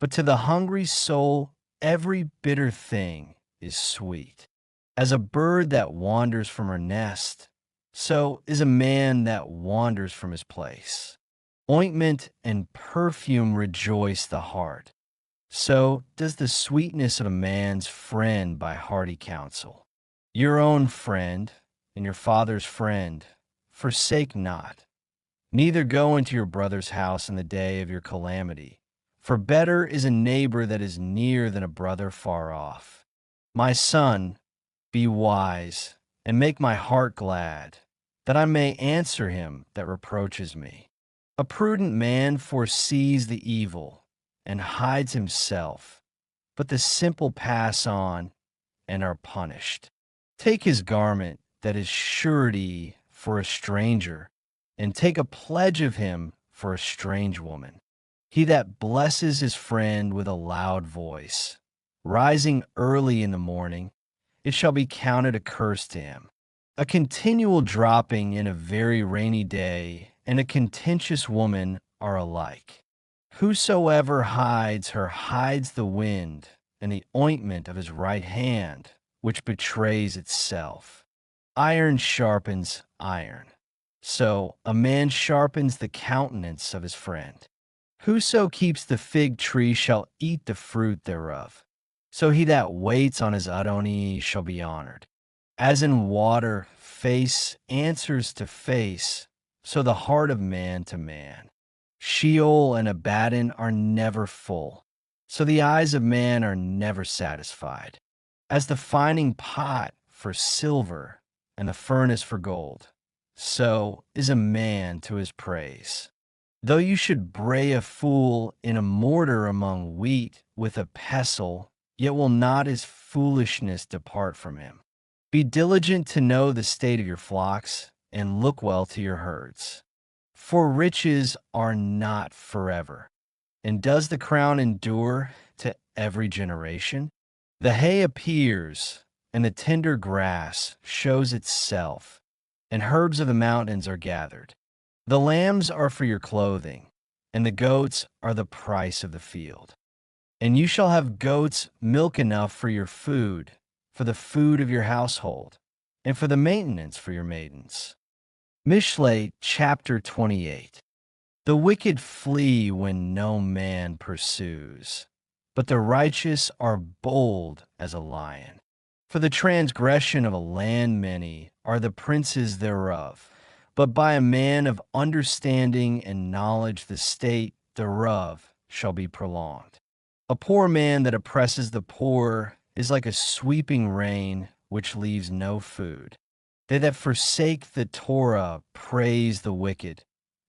but to the hungry soul every bitter thing is sweet. As a bird that wanders from her nest, so is a man that wanders from his place. Ointment and perfume rejoice the heart, so does the sweetness of a man's friend by hearty counsel. Your own friend and your father's friend forsake not, neither go into your brother's house in the day of your calamity, for better is a neighbor that is near than a brother far off. My son, be wise, and make my heart glad, that I may answer him that reproaches me. A prudent man foresees the evil, and hides himself, but the simple pass on, and are punished. Take his garment that is surety for a stranger, and take a pledge of him for a strange woman. He that blesses his friend with a loud voice, rising early in the morning, it shall be counted a curse to him. A continual dropping in a very rainy day and a contentious woman are alike. Whosoever hides her hides the wind and the ointment of his right hand, which betrays itself. Iron sharpens iron, so a man sharpens the countenance of his friend. Whoso keeps the fig tree shall eat the fruit thereof. So he that waits on his Adonai shall be honored. As in water, face answers to face, so the heart of man to man. Sheol and Abaddon are never full, so the eyes of man are never satisfied. As the fining pot for silver and the furnace for gold, so is a man to his praise. Though you should bray a fool in a mortar among wheat with a pestle, yet will not his foolishness depart from him. Be diligent to know the state of your flocks, and look well to your herds. For riches are not forever, and does the crown endure to every generation? The hay appears, and the tender grass shows itself, and herbs of the mountains are gathered. The lambs are for your clothing, and the goats are the price of the field. And you shall have goats milk enough for your food, for the food of your household, and for the maintenance for your maidens. MISHLEI chapter 28. The wicked flee when no man pursues, but the righteous are bold as a lion. For the transgression of a land many are the princes thereof, but by a man of understanding and knowledge the state thereof shall be prolonged. A poor man that oppresses the poor is like a sweeping rain which leaves no food. They that forsake the Torah praise the wicked,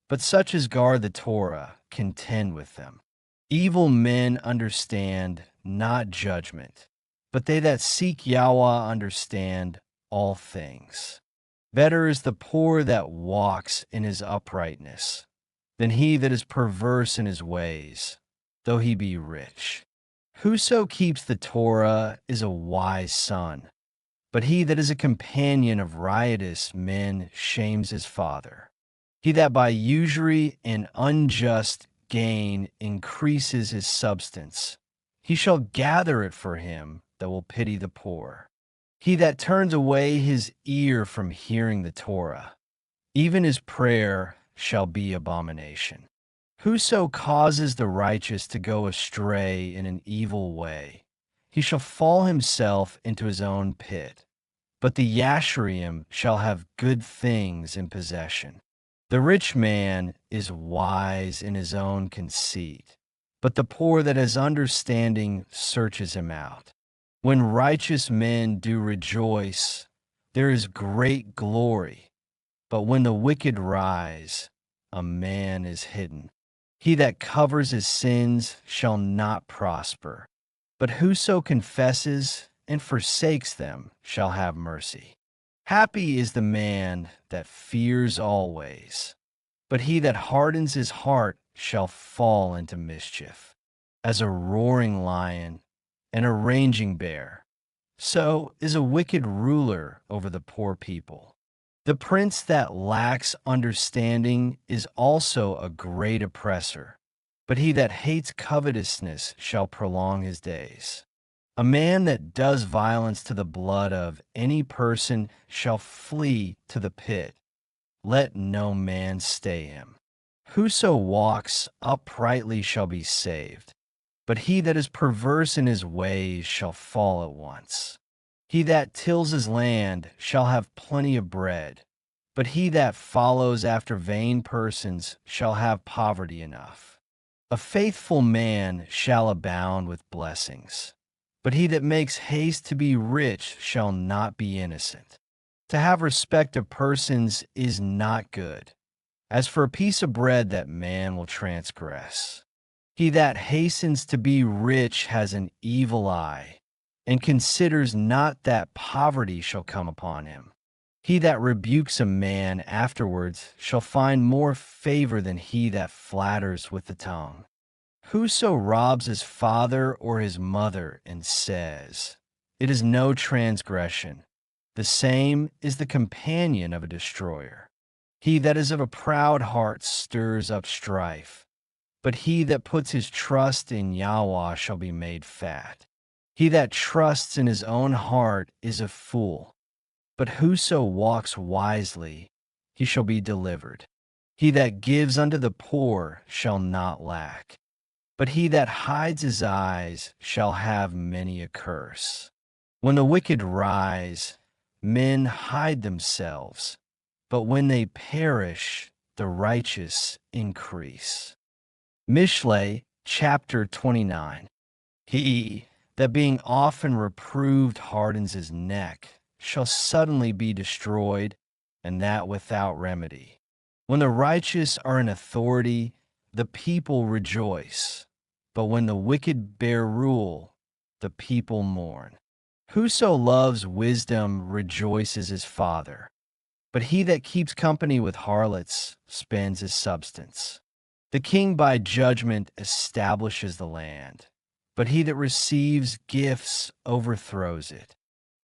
but such as guard the Torah contend with them. Evil men understand not judgment, but they that seek Yahuah understand all things. Better is the poor that walks in his uprightness than he that is perverse in his ways, though he be rich. Whoso keeps the Torah is a wise son, but he that is a companion of riotous men shames his father. He that by usury and unjust gain increases his substance, he shall gather it for him that will pity the poor. He that turns away his ear from hearing the Torah, even his prayer shall be abomination. Whoso causes the righteous to go astray in an evil way, he shall fall himself into his own pit. But the Yasharim shall have good things in possession. The rich man is wise in his own conceit, but the poor that has understanding searches him out. When righteous men do rejoice, there is great glory, but when the wicked rise, a man is hidden. He that covers his sins shall not prosper, but whoso confesses and forsakes them shall have mercy. Happy is the man that fears always, but he that hardens his heart shall fall into mischief. As a roaring lion and a raging bear, so is a wicked ruler over the poor people. The prince that lacks understanding is also a great oppressor, but he that hates covetousness shall prolong his days. A man that does violence to the blood of any person shall flee to the pit. Let no man stay him. Whoso walks uprightly shall be saved, but he that is perverse in his ways shall fall at once. He that tills his land shall have plenty of bread, but he that follows after vain persons shall have poverty enough. A faithful man shall abound with blessings, but he that makes haste to be rich shall not be innocent. To have respect of persons is not good. As for a piece of bread that man will transgress. He that hastens to be rich has an evil eye, and considers not that poverty shall come upon him. He that rebukes a man afterwards shall find more favor than he that flatters with the tongue. Whoso robs his father or his mother and says, "It is no transgression," the same is the companion of a destroyer. He that is of a proud heart stirs up strife, but he that puts his trust in Yahuah shall be made fat. He that trusts in his own heart is a fool, but whoso walks wisely, he shall be delivered. He that gives unto the poor shall not lack, but he that hides his eyes shall have many a curse. When the wicked rise, men hide themselves, but when they perish, the righteous increase. MISHLEI chapter 29. He that being often reproved hardens his neck shall suddenly be destroyed, and that without remedy. When the righteous are in authority, the people rejoice, but when the wicked bear rule, the people mourn. Whoso loves wisdom rejoices his father, but he that keeps company with harlots spends his substance. The king by judgment establishes the land, but he that receives gifts overthrows it.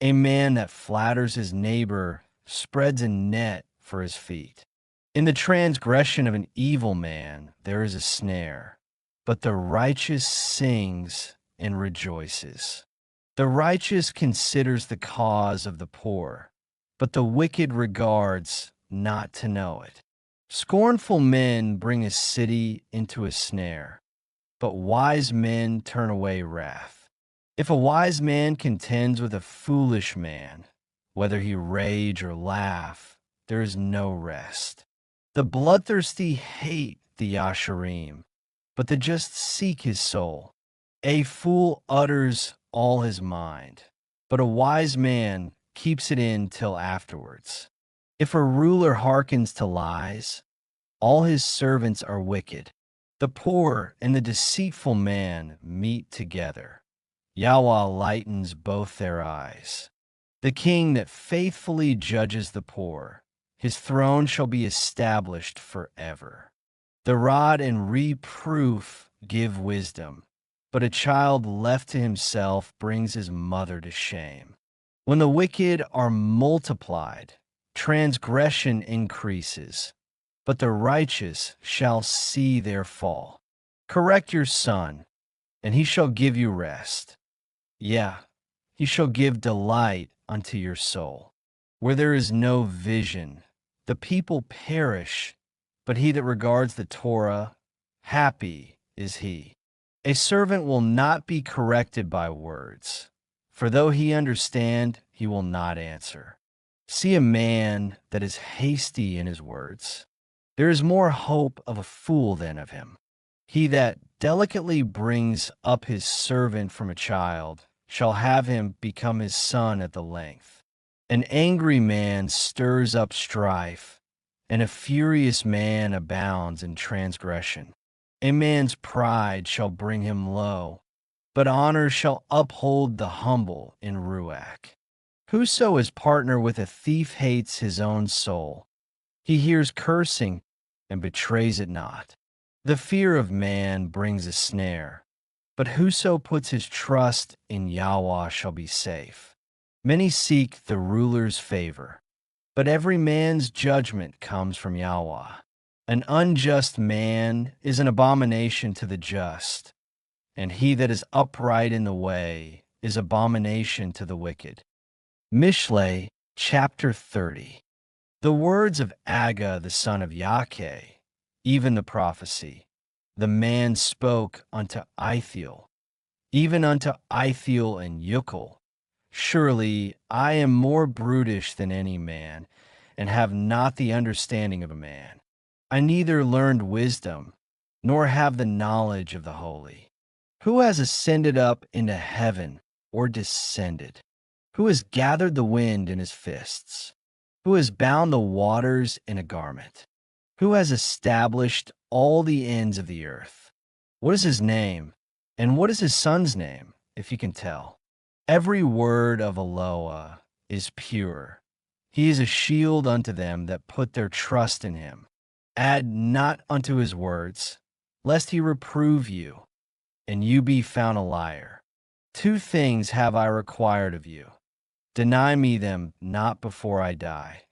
A man that flatters his neighbor spreads a net for his feet. In the transgression of an evil man there is a snare, but the righteous sings and rejoices. The righteous considers the cause of the poor, but the wicked regards not to know it. Scornful men bring a city into a snare, but wise men turn away wrath. If a wise man contends with a foolish man, whether he rage or laugh, there is no rest. The bloodthirsty hate the Yasharim, but the just seek his soul. A fool utters all his mind, but a wise man keeps it in till afterwards. If a ruler hearkens to lies, all his servants are wicked. The poor and the deceitful man meet together. Yahuah lightens both their eyes. The king that faithfully judges the poor, his throne shall be established forever. The rod and reproof give wisdom, but a child left to himself brings his mother to shame. When the wicked are multiplied, transgression increases, but the righteous shall see their fall. Correct your son, and he shall give you rest. Yeah, he shall give delight unto your soul. Where there is no vision, the people perish, but he that regards the Torah, happy is he. A servant will not be corrected by words, for though he understand, he will not answer. See a man that is hasty in his words. There is more hope of a fool than of him. He that delicately brings up his servant from a child shall have him become his son at the length. An angry man stirs up strife, and a furious man abounds in transgression. A man's pride shall bring him low, but honor shall uphold the humble in Ruach. Whoso is partner with a thief hates his own soul. He hears cursing and betrays it not. The fear of man brings a snare, but whoso puts his trust in Yahuah shall be safe. Many seek the ruler's favor, but every man's judgment comes from Yahuah. An unjust man is an abomination to the just, and he that is upright in the way is abomination to the wicked. MISHLEI, chapter 30. The words of Aga the son of Yakeh, even the prophecy, the man spoke unto Ithiel, even unto Ithiel and Ucal. Surely I am more brutish than any man, and have not the understanding of a man. I neither learned wisdom, nor have the knowledge of the holy. Who has ascended up into heaven, or descended? Who has gathered the wind in his fists? Who has bound the waters in a garment? Who has established all the ends of the earth? What is his name, and what is his son's name, if you can tell? Every word of Eloah is pure. He is a shield unto them that put their trust in him. Add not unto his words, lest he reprove you, and you be found a liar. 2 things have I required of you. Deny me them not before I die.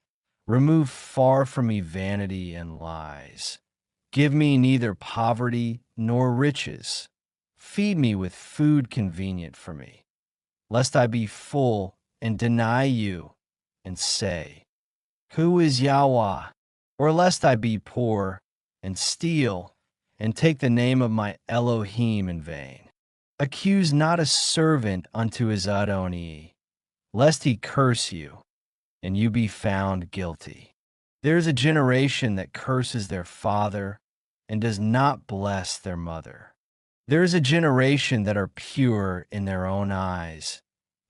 Remove far from me vanity and lies. Give me neither poverty nor riches. Feed me with food convenient for me, lest I be full and deny you, and say, Who is Yahuah? Or lest I be poor and steal, and take the name of my Elohim in vain. Accuse not a servant unto his Adoni, lest he curse you, and you be found guilty. There is a generation that curses their father, and does not bless their mother. There is a generation that are pure in their own eyes,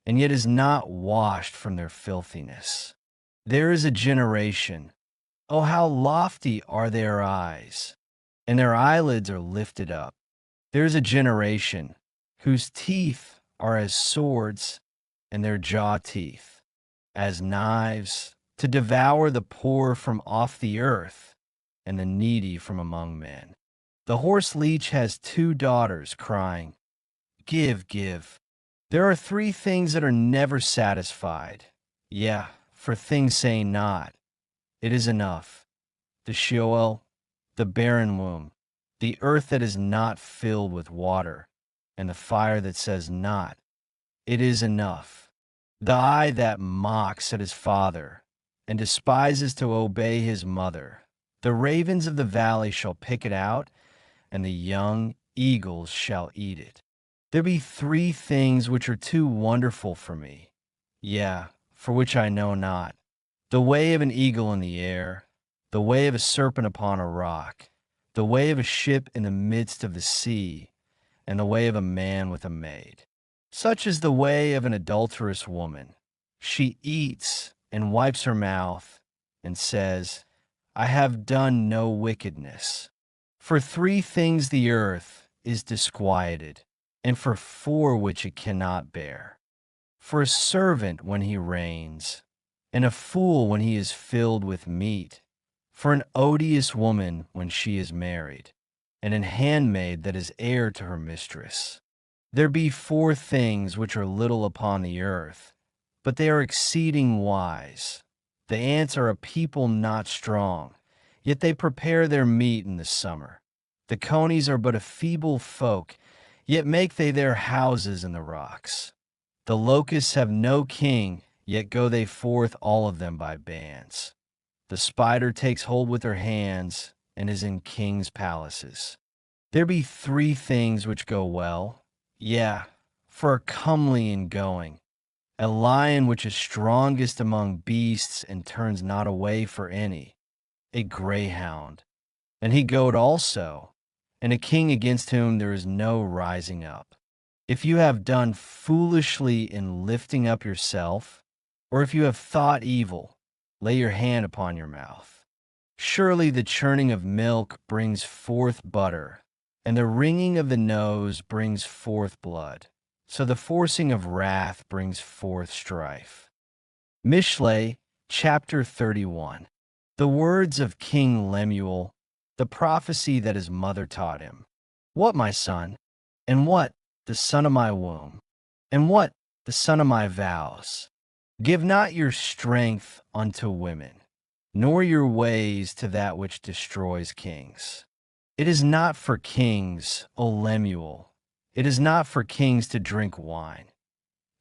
and yet is not washed from their filthiness. There is a generation, oh, how lofty are their eyes, and their eyelids are lifted up. There is a generation whose teeth are as swords, and their jaw teeth as knives, to devour the poor from off the earth, and the needy from among men. The horse leech has 2 daughters, crying, "Give, give." There are 3 things that are never satisfied. Yeah, for things saying not, "It is enough." The Sheol, the barren womb, the earth that is not filled with water, and the fire that says not, "It is enough." The eye that mocks at his father, and despises to obey his mother. The ravens of the valley shall pick it out, and the young eagles shall eat it. There be 3 things which are too wonderful for me, yeah, for which I know not. The way of an eagle in the air, the way of a serpent upon a rock, the way of a ship in the midst of the sea, and the way of a man with a maid. Such is the way of an adulterous woman. She eats and wipes her mouth and says, "I have done no wickedness." For 3 things the earth is disquieted, and for 4 which it cannot bear. For a servant when he reigns, and a fool when he is filled with meat. For an odious woman when she is married, and an handmaid that is heir to her mistress. There be 4 things which are little upon the earth, but they are exceeding wise. The ants are a people not strong, yet they prepare their meat in the summer. The conies are but a feeble folk, yet make they their houses in the rocks. The locusts have no king, yet go they forth all of them by bands. The spider takes hold with her hands, and is in kings' palaces. There be 3 things which go well, yeah, for a comely in going. A lion which is strongest among beasts and turns not away for any. A greyhound, and he goad also, and a king against whom there is no rising up. If you have done foolishly in lifting up yourself, or if you have thought evil, lay your hand upon your mouth. Surely the churning of milk brings forth butter, and the wringing of the nose brings forth blood. So the forcing of wrath brings forth strife. MISHLEI, chapter 31. The words of King Lemuel, the prophecy that his mother taught him. What, my son? And what, the son of my womb? And what, the son of my vows? Give not your strength unto women, nor your ways to that which destroys kings. It is not for kings, O Lemuel, it is not for kings to drink wine,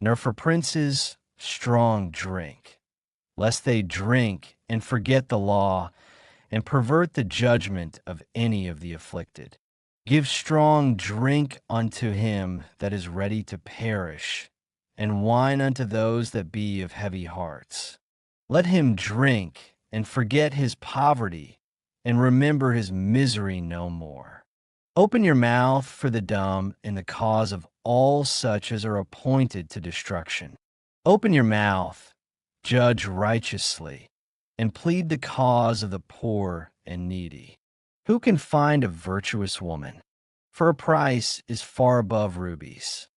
nor for princes strong drink, lest they drink and forget the law and pervert the judgment of any of the afflicted. Give strong drink unto him that is ready to perish, and wine unto those that be of heavy hearts. Let him drink and forget his poverty, and remember his misery no more. Open your mouth for the dumb in the cause of all such as are appointed to destruction. Open your mouth, judge righteously, and plead the cause of the poor and needy. Who can find a virtuous woman? For her price is far above rubies.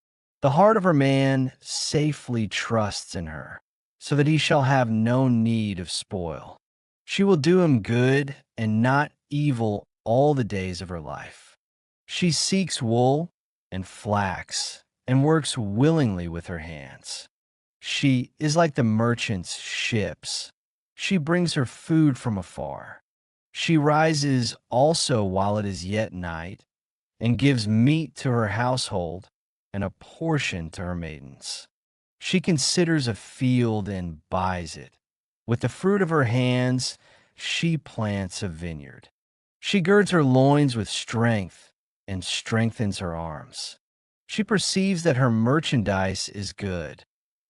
The heart of her man safely trusts in her, so that he shall have no need of spoil. She will do him good and not evil all the days of her life. She seeks wool and flax, and works willingly with her hands. She is like the merchant's ships. She brings her food from afar. She rises also while it is yet night, and gives meat to her household, and a portion to her maidens. She considers a field and buys it. With the fruit of her hands she plants a vineyard. She girds her loins with strength, and strengthens her arms. She perceives that her merchandise is good.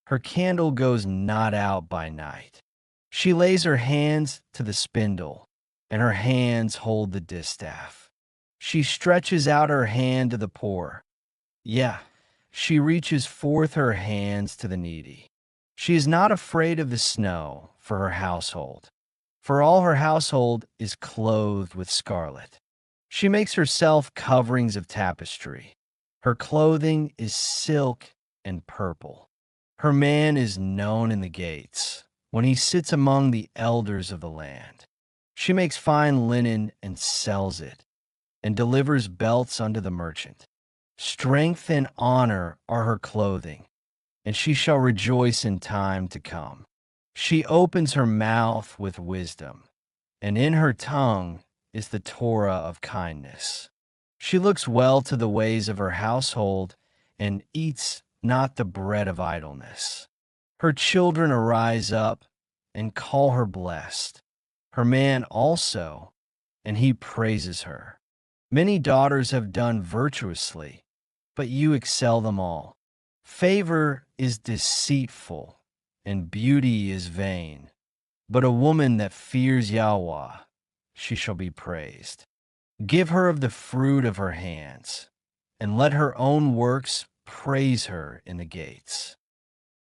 Her candle goes not out by night. She lays her hands to the spindle, and her hands hold the distaff. She stretches out her hand to the poor. Yeah, she reaches forth her hands to the needy. She is not afraid of the snow for her household, for all her household is clothed with scarlet. She makes herself coverings of tapestry. Her clothing is silk and purple. Her man is known in the gates, when he sits among the elders of the land. She makes fine linen and sells it, and delivers belts unto the merchant. Strength and honor are her clothing, and she shall rejoice in time to come. She opens her mouth with wisdom, and in her tongue is the Torah of kindness. She looks well to the ways of her household, and eats not the bread of idleness. Her children arise up and call her blessed, her man also, and he praises her. Many daughters have done virtuously, but you excel them all. Favor is deceitful, and beauty is vain, but a woman that fears Yahuah, she shall be praised. Give her of the fruit of her hands, and let her own works praise her in the gates.